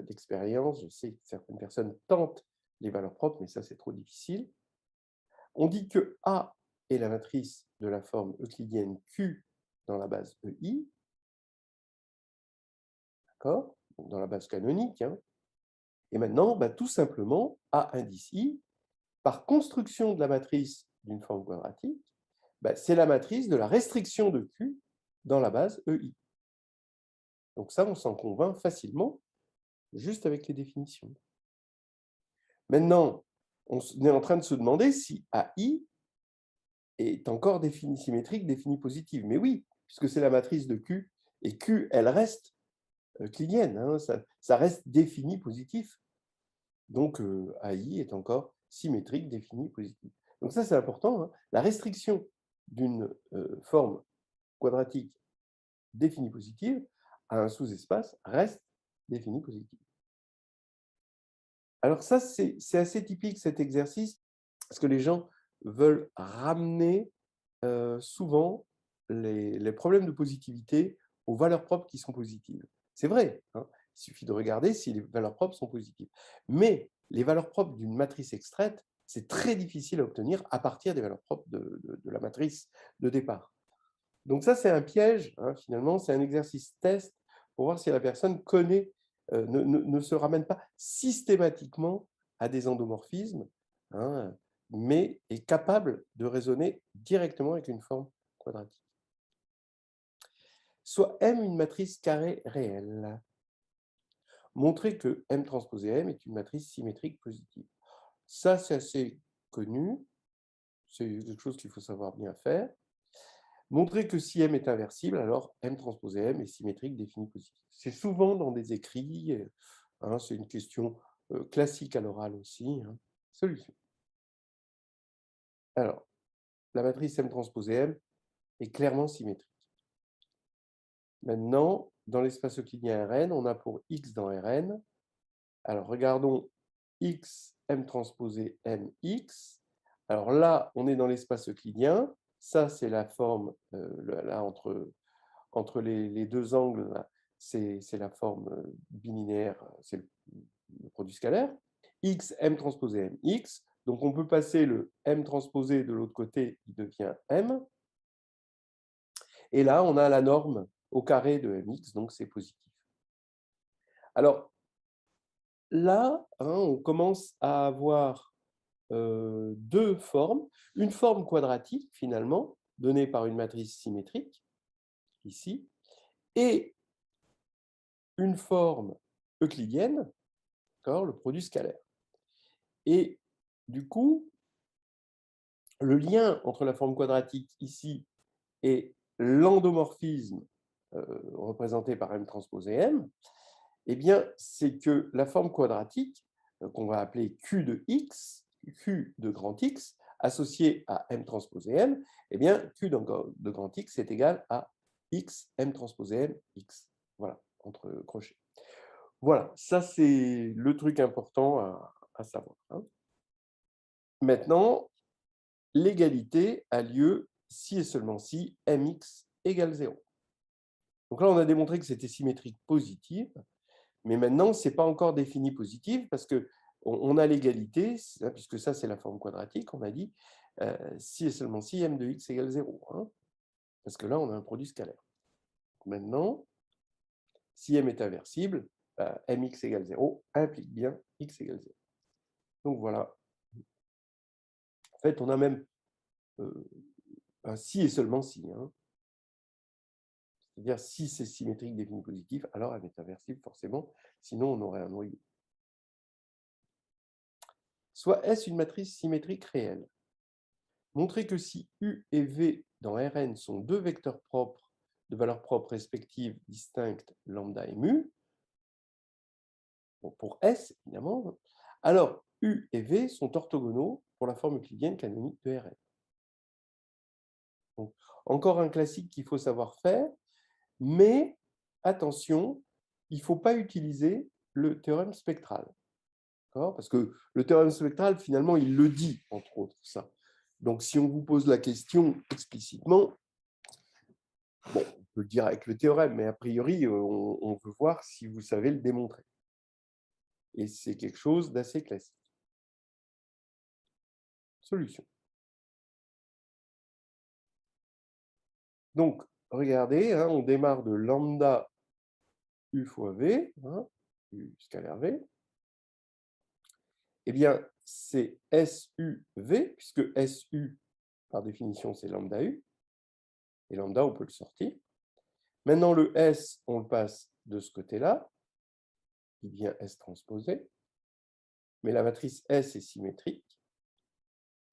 d'expérience. Je sais que certaines personnes tentent les valeurs propres, mais ça, c'est trop difficile. On dit que A est la matrice de la forme euclidienne Q dans la base EI, d'accord? Dans la base canonique. Hein. Et maintenant, tout simplement, A indice I, par construction de la matrice d'une forme quadratique, c'est la matrice de la restriction de Q dans la base EI. Donc ça, on s'en convainc facilement, juste avec les définitions. Maintenant, on est en train de se demander si AI est encore symétrique, définie positive. Mais oui, puisque c'est la matrice de Q, et Q, elle reste euclidienne, hein, ça reste défini positif. Donc, AI est encore symétrique, défini positif. Donc ça, c'est important. Hein. La restriction d'une forme quadratique définie positive à un sous-espace reste définie positive. Alors ça, c'est assez typique, cet exercice, parce que les gens veulent ramener souvent les problèmes de positivité aux valeurs propres qui sont positives. C'est vrai, hein, il suffit de regarder si les valeurs propres sont positives. Mais les valeurs propres d'une matrice extraite, c'est très difficile à obtenir à partir des valeurs propres de la matrice de départ. Donc ça, c'est un piège, hein, finalement, c'est un exercice test pour voir si la personne connaît, ne se ramène pas systématiquement à des endomorphismes, hein, mais est capable de raisonner directement avec une forme quadratique. Soit M une matrice carrée réelle. Montrer que M transposé M est une matrice symétrique positive. Ça, c'est assez connu. C'est quelque chose qu'il faut savoir bien faire. Montrer que si M est inversible, alors M transposé M est symétrique défini positif. C'est souvent dans des écrits, hein, c'est une question classique à l'oral aussi. Hein. Solution. Alors, la matrice M transposé M est clairement symétrique. Maintenant, dans l'espace euclidien Rn, on a pour X dans Rn. Alors, regardons X, M transposé MX. Alors là, on est dans l'espace euclidien. Ça, c'est la forme, là, entre les deux angles, c'est la forme bilinéaire, c'est le produit scalaire. X, M transposé MX. Donc, on peut passer le M transposé de l'autre côté, il devient M. Et là, on a la norme au carré de MX, donc c'est positif. Alors, là, hein, on commence à avoir deux formes. Une forme quadratique, finalement, donnée par une matrice symétrique, ici, et une forme euclidienne, le produit scalaire. Et du coup, le lien entre la forme quadratique ici et l'endomorphisme représenté par M transposé M, eh bien, c'est que la forme quadratique, qu'on va appeler Q de X, Q de grand X, associée à M transposé M, eh bien, Q de grand X est égal à X, M transposé M, X. Voilà, entre crochets. Voilà, ça c'est le truc important à savoir. Hein. Maintenant, l'égalité a lieu si et seulement si mx égale 0. Donc là, on a démontré que c'était symétrique positive, mais maintenant, ce n'est pas encore défini positive parce qu'on a l'égalité, puisque ça, c'est la forme quadratique, on a dit, si et seulement si m de x égale 0. Hein, parce que là, on a un produit scalaire. Maintenant, si m est inversible, mx égale 0 implique bien x égale 0. Donc voilà. En fait, on a même un si et seulement si. Hein. C'est-à-dire, si c'est symétrique défini positif, alors elle est inversible forcément, sinon on aurait un noyau. Soit S une matrice symétrique réelle. Montrer que si U et V dans Rn sont deux vecteurs propres de valeurs propres respectives distinctes lambda et mu, bon, pour S évidemment, alors U et V sont orthogonaux pour la forme euclidienne canonique de Rn. Donc, encore un classique qu'il faut savoir faire, mais attention, il ne faut pas utiliser le théorème spectral. Parce que le théorème spectral, finalement, il le dit, entre autres, ça. Donc, si on vous pose la question explicitement, bon, on peut le dire avec le théorème, mais a priori, on veut voir si vous savez le démontrer. Et c'est quelque chose d'assez classique. Solution. Donc, regardez, hein, on démarre de lambda U fois V, hein, U scalaire V. Eh bien, c'est SUV, puisque SU, par définition, c'est lambda U. Et lambda, on peut le sortir. Maintenant, le S, on le passe de ce côté-là, il devient S transposé. Mais la matrice S est symétrique.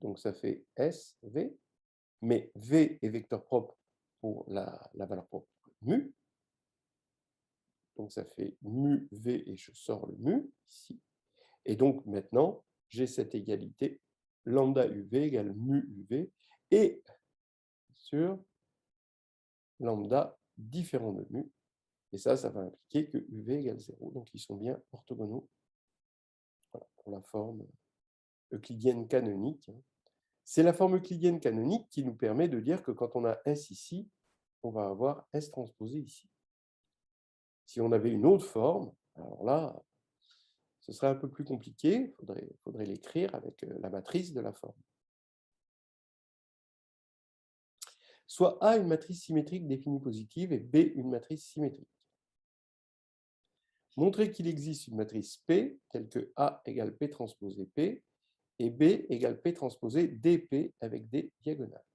Donc, ça fait SV. Mais V est vecteur propre pour la valeur propre mu. Donc, ça fait mu V et je sors le mu ici. Et donc, maintenant, j'ai cette égalité lambda UV égale mu UV. Et sur lambda différent de mu. Et ça va impliquer que UV égale 0. Donc, ils sont bien orthogonaux. Voilà, pour la forme euclidienne canonique. C'est la forme euclidienne canonique qui nous permet de dire que quand on a S ici, on va avoir S transposé ici. Si on avait une autre forme, alors là, ce serait un peu plus compliqué. Il faudrait l'écrire avec la matrice de la forme. Soit A une matrice symétrique définie positive et B une matrice symétrique. Montrer qu'il existe une matrice P telle que A égale P transposé P et B égale P transposé DP avec des diagonales.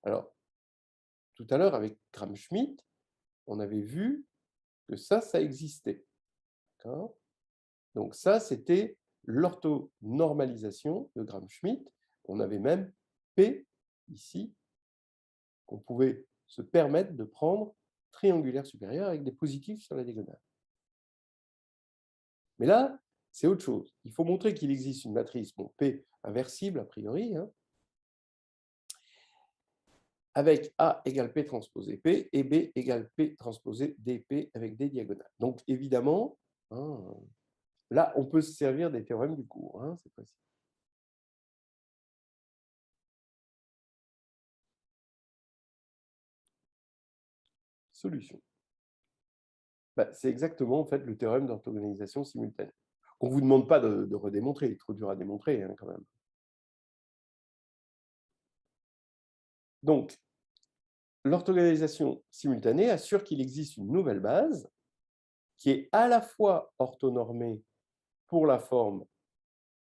Alors, tout à l'heure, avec Gram-Schmidt, on avait vu que ça existait. Donc ça, c'était l'orthonormalisation de Gram-Schmidt. On avait même P ici, qu'on pouvait se permettre de prendre triangulaire supérieur avec des positifs sur la diagonale. Mais là, c'est autre chose. Il faut montrer qu'il existe une matrice, bon, P inversible a priori, hein, avec A égale P transposé P et B égale P transposé DP avec des diagonales. Donc évidemment, hein, là, on peut se servir des théorèmes du cours, hein, c'est facile. Solution. Bah, c'est exactement en fait, le théorème d'orthogonalisation simultanée. On ne vous demande pas de redémontrer, il est trop dur à démontrer hein, quand même. Donc, l'orthogonalisation simultanée assure qu'il existe une nouvelle base qui est à la fois orthonormée pour la forme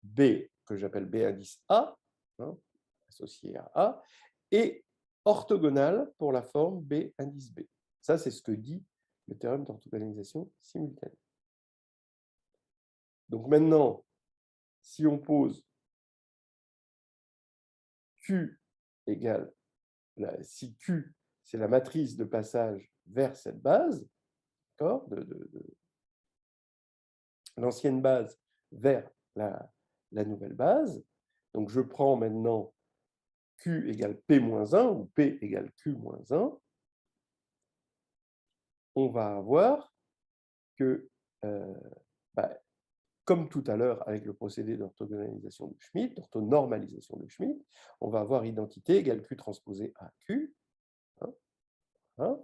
B, que j'appelle B indice A, hein, associée à A, et orthogonale pour la forme B indice B. Ça, c'est ce que dit le théorème d'orthogonalisation simultanée. Donc maintenant, si on pose Q égale, si Q, c'est la matrice de passage vers cette base, de l'ancienne base vers la nouvelle base, donc je prends maintenant Q égale P-1 ou P égale Q-1, on va avoir que, bah, comme tout à l'heure avec le procédé d'orthogonalisation de Schmidt, d'orthonormalisation de Schmidt, on va avoir identité égale Q transposé à Q. Hein, hein,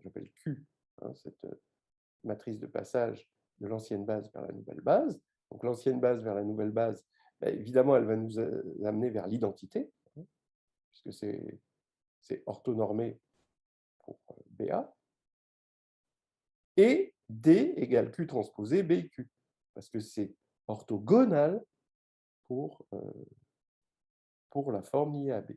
j'appelle Q, hein, cette matrice de passage de l'ancienne base vers la nouvelle base. Donc l'ancienne base vers la nouvelle base, bah, évidemment, elle va nous amener vers l'identité, hein, puisque c'est orthonormé pour BA. Et D égale Q transposé BQ, parce que c'est orthogonal pour la forme liée à B.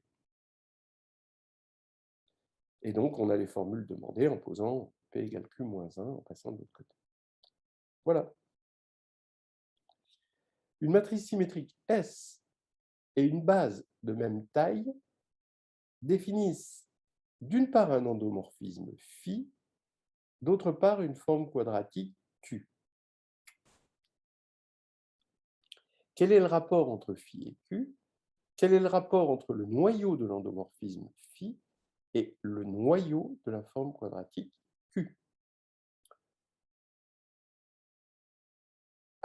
Et donc, on a les formules demandées en posant P égale Q-1 en passant de l'autre côté. Voilà. Une matrice symétrique S et une base de même taille définissent d'une part un endomorphisme phi, d'autre part une forme quadratique Q. Quel est le rapport entre phi et Q? Quel est le rapport entre le noyau de l'endomorphisme phi et le noyau de la forme quadratique Q?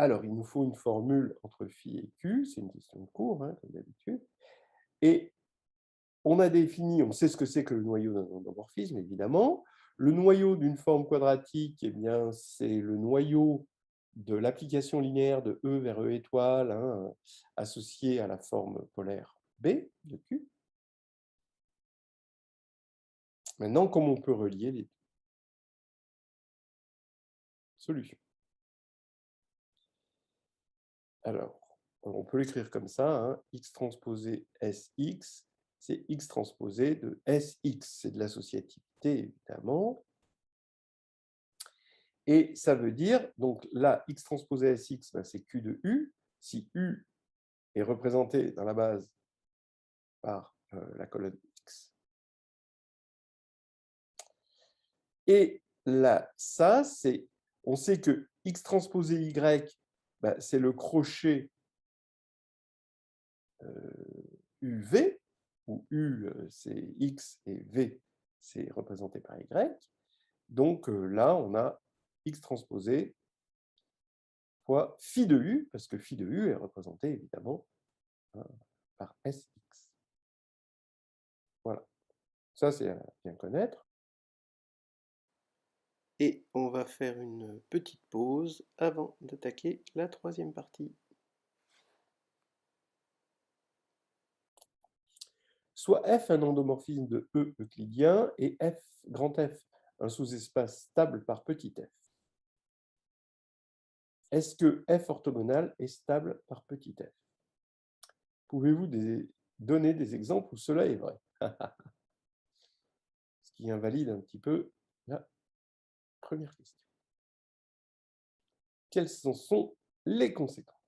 Alors, il nous faut une formule entre phi et q, c'est une question de cours, hein, comme d'habitude. Et on a défini, on sait ce que c'est que le noyau d'un endomorphisme, évidemment. Le noyau d'une forme quadratique, eh bien, c'est le noyau de l'application linéaire de E vers E étoile, hein, associé à la forme polaire B de Q. Maintenant, comment on peut relier les deux solutions? Alors, on peut l'écrire comme ça, hein, x transposé Sx, c'est x transposé de Sx, c'est de l'associativité, évidemment. Et ça veut dire, donc là, x transposé Sx, ben, c'est Q de U. Si U est représenté dans la base par la colonne X. Et là, ça, c'est, on sait que X transposé Y, ben, c'est le crochet UV, où U, c'est X et V, c'est représenté par Y. Donc là, on a X transposé fois phi de U, parce que phi de U est représenté évidemment par Sx. Voilà. Ça, c'est à bien connaître. Et on va faire une petite pause avant d'attaquer la troisième partie. Soit F un endomorphisme de E euclidien et F, grand F, un sous-espace stable par petit f. Est-ce que F orthogonal est stable par petit f? Pouvez-vous donner des exemples où cela est vrai? Ce qui invalide un petit peu la première question. Quelles en sont les conséquences?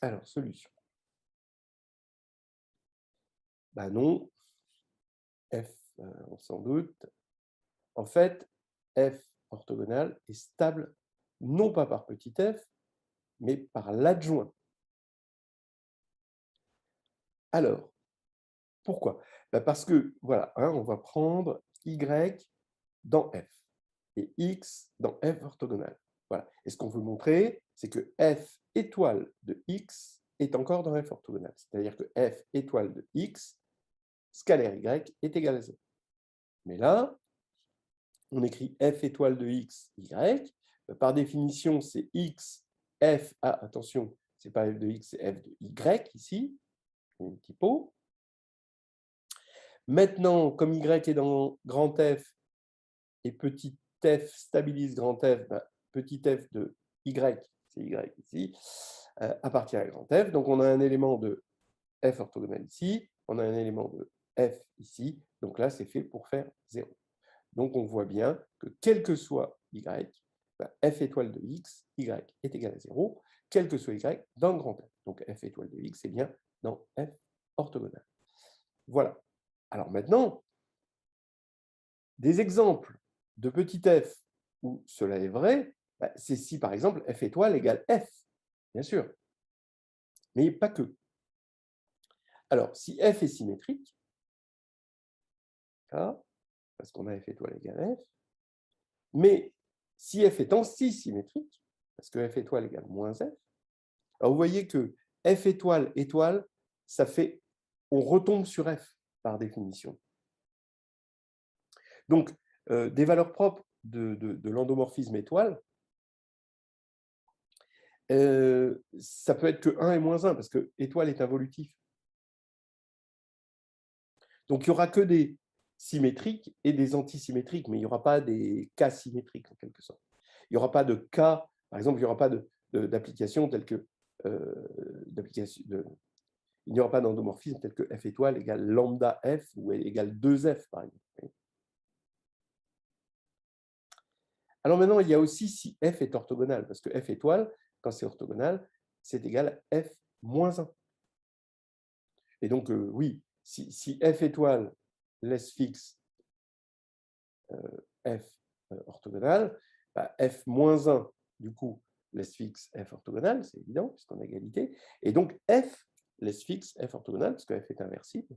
Alors, solution. Ben non, F, on s'en doute. En fait, F orthogonal est stable non pas par petit f, mais par l'adjoint. Alors, pourquoi? Ben parce que, voilà, hein, on va prendre Y dans F et X dans F orthogonal. Voilà. Et ce qu'on veut montrer, c'est que F étoile de X est encore dans F orthogonal. C'est-à-dire que F étoile de X, scalaire Y, est égal à 0. Mais là, on écrit F étoile de X, Y. Par définition, c'est X, F, ah, attention, c'est pas F de X, c'est F de Y ici, une typo. Maintenant, comme Y est dans grand F et petit f stabilise grand F, ben, petit f de Y, c'est Y ici, appartient à grand F. Donc, on a un élément de F orthogonal ici, on a un élément de F ici. Donc là, c'est fait pour faire 0. Donc, on voit bien que quel que soit Y, ben, F étoile de X, Y est égal à 0, quel que soit Y dans grand F. Donc, F étoile de X, c'est bien dans F orthogonal. Voilà. Alors maintenant, des exemples de petit f où cela est vrai, bah, c'est si par exemple f étoile égale f, bien sûr, mais pas que. Alors, si f est symétrique, là, parce qu'on a f étoile égale f, mais si f est anti-symétrique, parce que f étoile égale moins f, alors vous voyez que f étoile étoile, ça fait, on retombe sur f par définition. Donc, des valeurs propres de l'endomorphisme étoile, ça peut être que 1 et moins 1, parce que étoile est involutif. Donc, il n'y aura que des symétriques et des antisymétriques, mais il n'y aura pas des cas symétriques, en quelque sorte. Il n'y aura pas de cas, par exemple, il n'y aura pas d'application telle que... il n'y aura pas d'endomorphisme tel que f étoile égale lambda f ou égale 2f, par exemple. Alors maintenant, il y a aussi si f est orthogonal, parce que f étoile, quand c'est orthogonal, c'est égal à f moins 1. Et donc, oui, si f étoile laisse fixe f orthogonal, bah, f moins 1, du coup, laisse fixe f orthogonal, c'est évident, puisqu'on a égalité. Et donc, f laisse fixe f orthogonal, parce que f est inversible.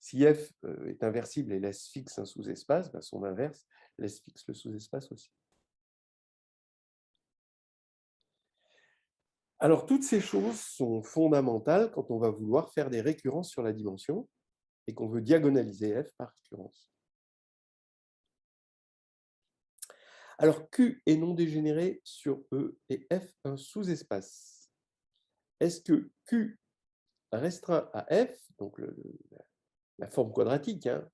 Si f est inversible et laisse fixe un sous-espace, ben son inverse laisse fixe le sous-espace aussi. Alors, toutes ces choses sont fondamentales quand on va vouloir faire des récurrences sur la dimension et qu'on veut diagonaliser f par récurrence. Alors, Q est non dégénéré sur E et F un sous-espace. Est-ce que Q restreint à F, donc la forme quadratique, hein,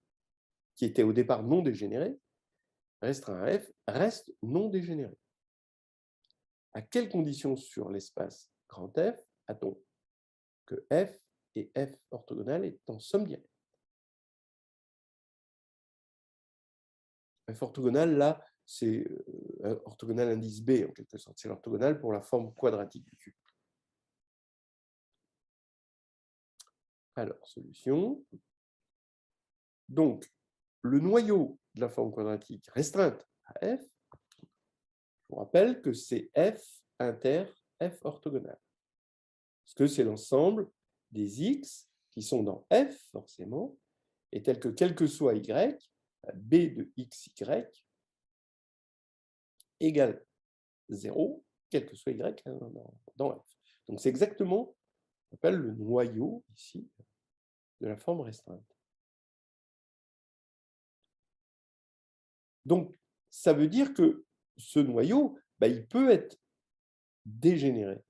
qui était au départ non dégénérée, restreint à F, reste non dégénéré? À quelles conditions sur l'espace grand F a-t-on que F et F orthogonal est en somme directe? F orthogonal, là, c'est orthogonal indice B, en quelque sorte. C'est l'orthogonal pour la forme quadratique du cube. Alors, solution. Donc, le noyau de la forme quadratique restreinte à F, je vous rappelle que c'est F inter F orthogonal. Parce que c'est l'ensemble des X qui sont dans F, forcément, et tel que quel que soit Y, B de XY égale 0, quel que soit Y dans F. Donc, c'est exactement ce qu'on appelle le noyau, ici, de la forme restreinte. Donc, ça veut dire que ce noyau, bah, il peut être dégénéré.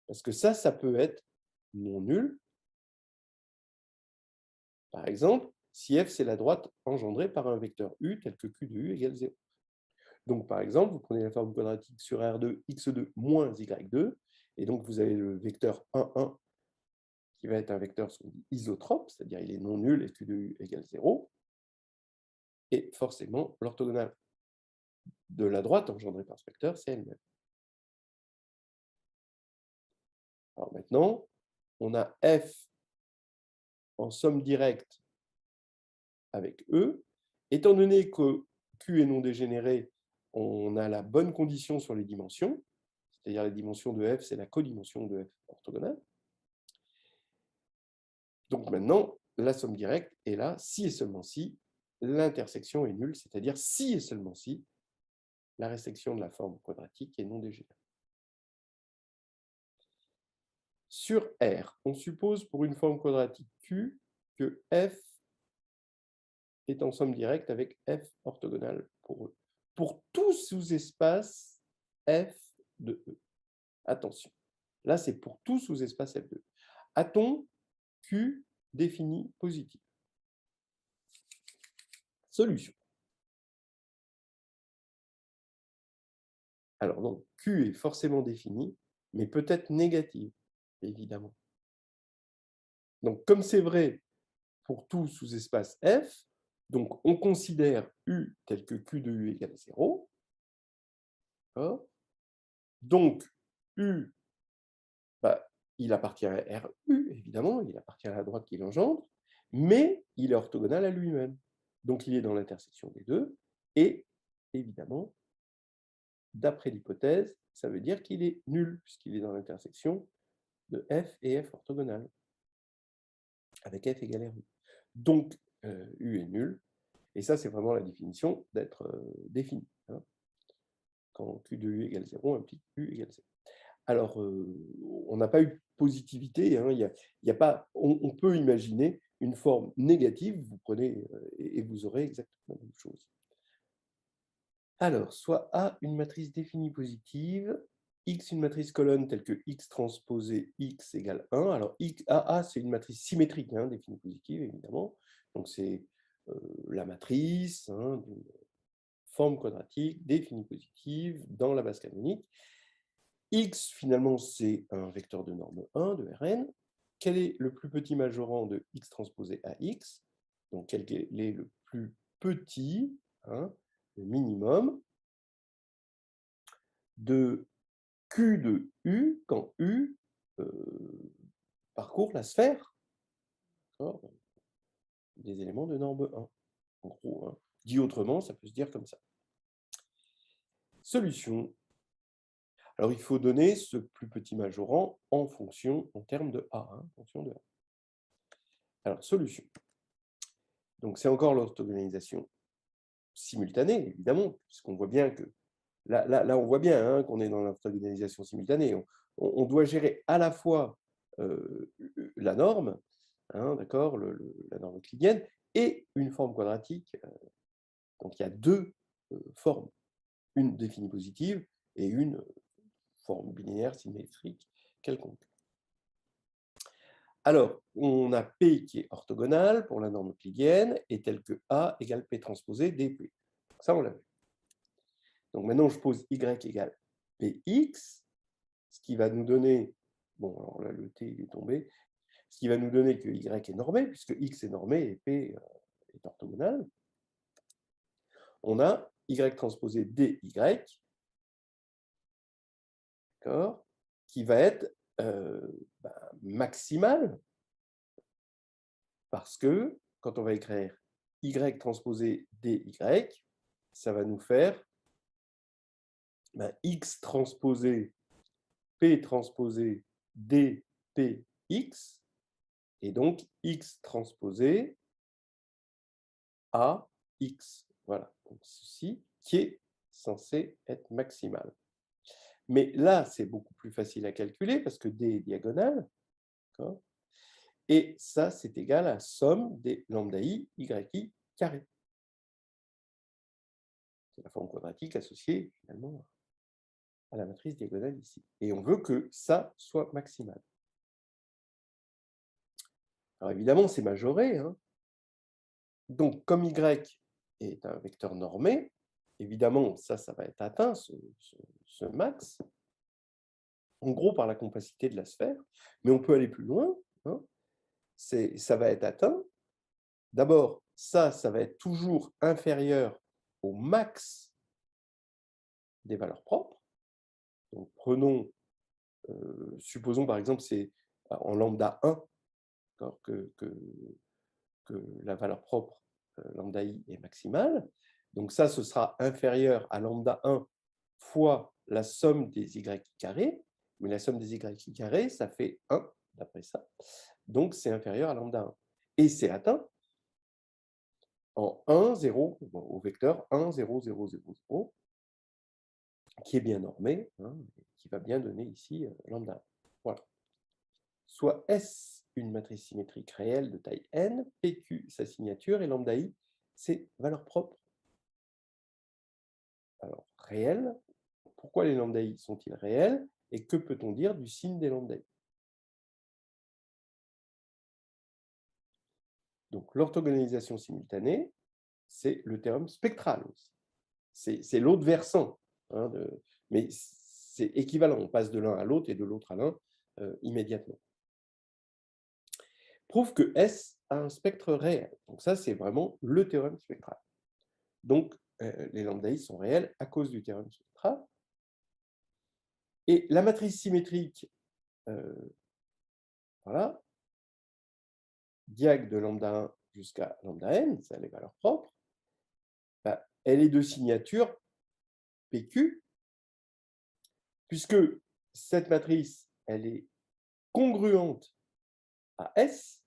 Parce que ça peut être non nul. Par exemple, si f, c'est la droite engendrée par un vecteur u tel que q de u égale 0. Donc, par exemple, vous prenez la forme quadratique sur R2, x2 moins y2, et donc vous avez le vecteur 1, 1, qui va être un vecteur isotrope, c'est-à-dire il est non nul et q de u égale 0. Et forcément, l'orthogonale de la droite engendrée par ce vecteur, c'est elle-même. Alors maintenant, on a f en somme directe avec E. Étant donné que Q est non dégénéré, on a la bonne condition sur les dimensions, c'est-à-dire la dimension de F, c'est la codimension de F orthogonale. Donc maintenant, la somme directe est là, si et seulement si l'intersection est nulle, c'est-à-dire si et seulement si la restriction de la forme quadratique est non dégénérée. Sur R, on suppose pour une forme quadratique Q que F est en somme directe avec F orthogonale pour E. Pour tout sous-espace F de E. Attention, là c'est pour tout sous-espace F de E. A-t-on Q défini positif? Solution. Alors donc, Q est forcément défini, mais peut-être négative, évidemment. Donc comme c'est vrai pour tout sous-espace F, donc on considère U tel que Q de U égale 0. Donc U, bah, il appartient à RU, évidemment, il appartient à la droite qui l'engendre, mais il est orthogonal à lui-même. Donc il est dans l'intersection des deux, et évidemment, d'après l'hypothèse, ça veut dire qu'il est nul, puisqu'il est dans l'intersection de F et F orthogonal, avec F égale RU. Donc U est nul, et ça c'est vraiment la définition d'être défini. Hein. Quand Q de U égale 0 implique U égale 0. Alors, on n'a pas eu de positivité. Hein, y a pas, on peut imaginer une forme négative, vous prenez et vous aurez exactement la même chose. Alors, soit A, une matrice définie positive, X, une matrice colonne telle que X transposé X égale 1. Alors, AA, c'est une matrice symétrique, hein, définie positive, évidemment. Donc, c'est la matrice hein, d'une forme quadratique définie positive dans la base canonique. X, finalement, c'est un vecteur de norme 1 de Rn. Quel est le plus petit majorant de X transposé à X? Donc, quel est le plus petit, hein, le minimum, de Q de U quand U parcourt la sphère des éléments de norme 1. En gros, hein. Dit autrement, ça peut se dire comme ça. Solution. Alors, il faut donner ce plus petit majorant en termes de A. Hein, en fonction de A. Alors, solution. Donc, c'est encore l'orthogonalisation simultanée, évidemment, puisqu'on voit bien que là on voit bien hein, qu'on est dans l'orthogonalisation simultanée. On doit gérer à la fois la norme, hein, d'accord, la norme euclidienne, et une forme quadratique. Donc, il y a deux formes, une définie positive et une forme binaire symétrique quelconque. Alors, on a P qui est orthogonal pour la norme euclidienne et tel que A égale P transposé dP. Ça, on l'a vu. Donc maintenant, je pose Y égale Px, ce qui va nous donner, bon, alors là, le T il est tombé, ce qui va nous donner que Y est normé, puisque X est normé et P est orthogonal. On a Y transposé DY, qui va être maximal, parce que quand on va écrire Y transposé DY, ça va nous faire X transposé P transposé DPX, et donc X transposé AX. Voilà, donc ceci qui est censé être maximal. Mais là, c'est beaucoup plus facile à calculer parce que D est diagonale. Et ça, c'est égal à la somme des lambda I, YI carré. C'est la forme quadratique associée finalement à la matrice diagonale ici. Et on veut que ça soit maximal. Alors évidemment, c'est majoré. Hein. Donc, comme Y est un vecteur normé, évidemment, ça va être atteint, ce max, en gros par la compacité de la sphère, mais on peut aller plus loin. Hein. Ça va être atteint. D'abord, ça va être toujours inférieur au max des valeurs propres. Donc, supposons par exemple, c'est en lambda 1 que la valeur propre lambda i est maximale. Donc ça, ce sera inférieur à lambda 1 fois la somme des y carrés. Mais la somme des y carrés, ça fait 1, d'après ça. Donc c'est inférieur à lambda 1. Et c'est atteint en 1, 0, au vecteur 1, 0, 0, 0, 0, qui est bien normé, hein, qui va bien donner ici lambda 1. Voilà. Soit S une matrice symétrique réelle de taille n, PQ sa signature et lambda i ses valeurs propres. Alors, réel, pourquoi les lambda i sont-ils réels et que peut-on dire du signe des lambda i? Donc, l'orthogonalisation simultanée, c'est le théorème spectral aussi. C'est l'autre versant, hein, mais c'est équivalent. On passe de l'un à l'autre et de l'autre à l'un immédiatement. Prouve que S a un spectre réel. Donc ça, c'est vraiment le théorème spectral. Donc, les lambda i sont réels à cause du théorème spectral. Et la matrice symétrique, voilà, diag de lambda 1 jusqu'à lambda n, ça a les valeurs propres, elle est de signature PQ, puisque cette matrice, elle est congruente à S.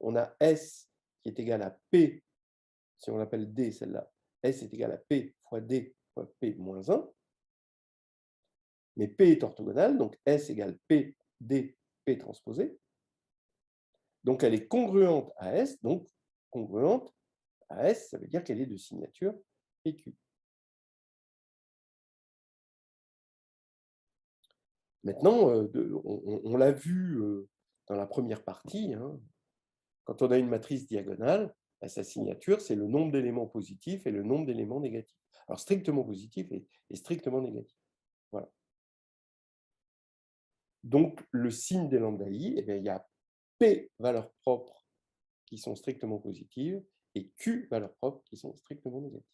On a S qui est égal à P, si on l'appelle D, celle-là, S est égal à P fois D fois P moins 1. Mais P est orthogonal, donc S égale P, D, P transposé. Donc, elle est congruente à S, donc congruente à S, ça veut dire qu'elle est de signature PQ. Maintenant, on l'a vu dans la première partie, hein, quand on a une matrice diagonale, sa signature, c'est le nombre d'éléments positifs et le nombre d'éléments négatifs. Alors, strictement positif et strictement négatif. Voilà. Donc, le signe des lambda i, eh bien, il y a P valeurs propres qui sont strictement positives et Q valeurs propres qui sont strictement négatives.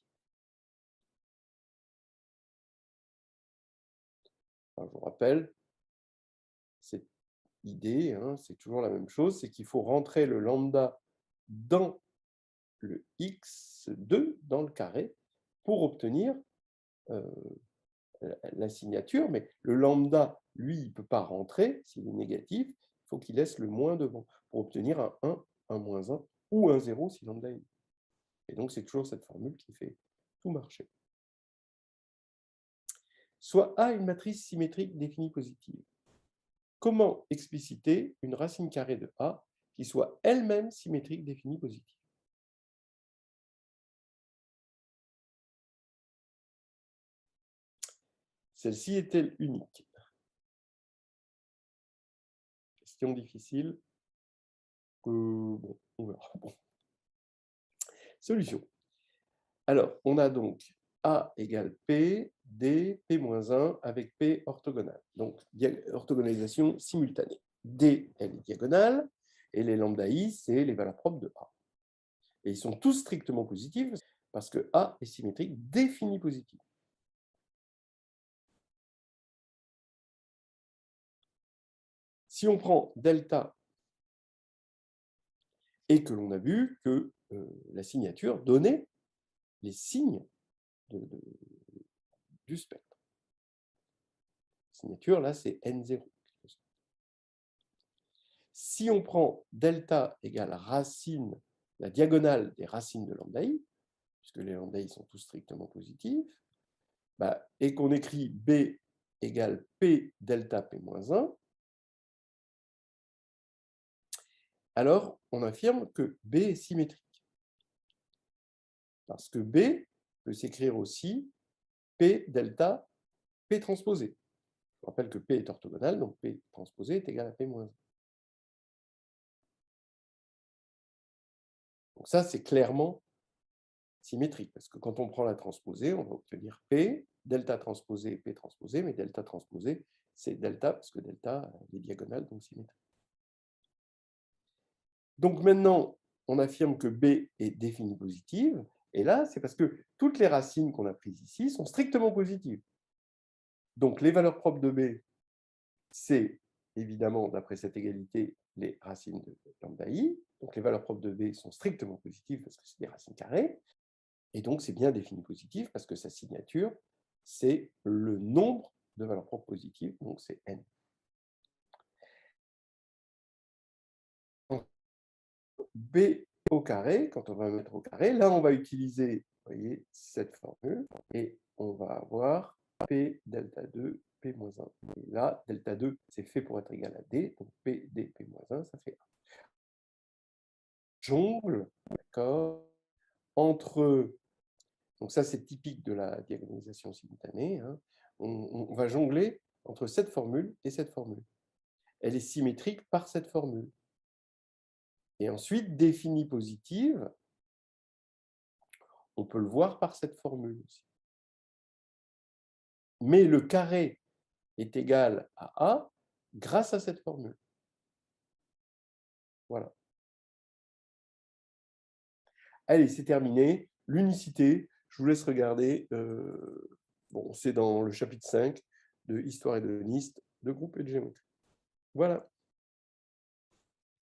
Alors, je vous rappelle, cette idée, hein, c'est toujours la même chose, c'est qu'il faut rentrer le lambda dans le x2, dans le carré, pour obtenir la signature, mais le lambda, lui, il ne peut pas rentrer, s'il est négatif, il faut qu'il laisse le moins devant, pour obtenir un 1, un moins 1 ou un 0 si lambda est nul. Et donc, c'est toujours cette formule qui fait tout marcher. Soit A une matrice symétrique définie positive. Comment expliciter une racine carrée de A qui soit elle-même symétrique définie positive? Celle-ci est-elle unique? Question difficile. Bon, on verra. Bon. Solution. Alors, on a donc A égale P, D, P-1 avec P orthogonale. Donc, orthogonalisation simultanée. D, elle est diagonale, et les lambda I, c'est les valeurs propres de A. Et ils sont tous strictement positifs parce que A est symétrique définie positive. Si on prend delta et que l'on a vu que la signature donnait les signes du spectre. La signature, là, c'est N0. Si on prend delta égale racine, la diagonale des racines de lambda I, puisque les lambda I sont tous strictement positifs, et qu'on écrit B égale P delta P-1, alors on affirme que B est symétrique. Parce que B peut s'écrire aussi P delta P transposé. Je rappelle que P est orthogonal, donc P transposé est égal à P-1. Donc ça, c'est clairement symétrique, parce que quand on prend la transposée, on va obtenir P, delta transposé et P transposé, mais delta transposé, c'est delta, parce que delta est diagonale, donc symétrique. Donc maintenant, on affirme que B est définie positive, et là, c'est parce que toutes les racines qu'on a prises ici sont strictement positives. Donc les valeurs propres de B, c'est évidemment, d'après cette égalité, les racines de lambda I. Donc les valeurs propres de B sont strictement positives parce que c'est des racines carrées. Et donc c'est bien défini positif parce que sa signature, c'est le nombre de valeurs propres positives, donc c'est N. B au carré, quand on va mettre au carré, là on va utiliser, vous voyez, cette formule, et on va avoir P delta 2, P-1. Et là, delta 2, c'est fait pour être égal à D, donc P, D, P-1, ça fait 1. Jongle, d'accord, entre, donc ça c'est typique de la diagonalisation simultanée, hein, on va jongler entre cette formule et cette formule. Elle est symétrique par cette formule. Et ensuite, définie positive, on peut le voir par cette formule aussi. Mais le carré est égal à A grâce à cette formule. Voilà. Allez, c'est terminé. L'unicité, je vous laisse regarder. Bon, c'est dans le chapitre 5 de Histoire hédoniste de groupe et de géométrie. Voilà.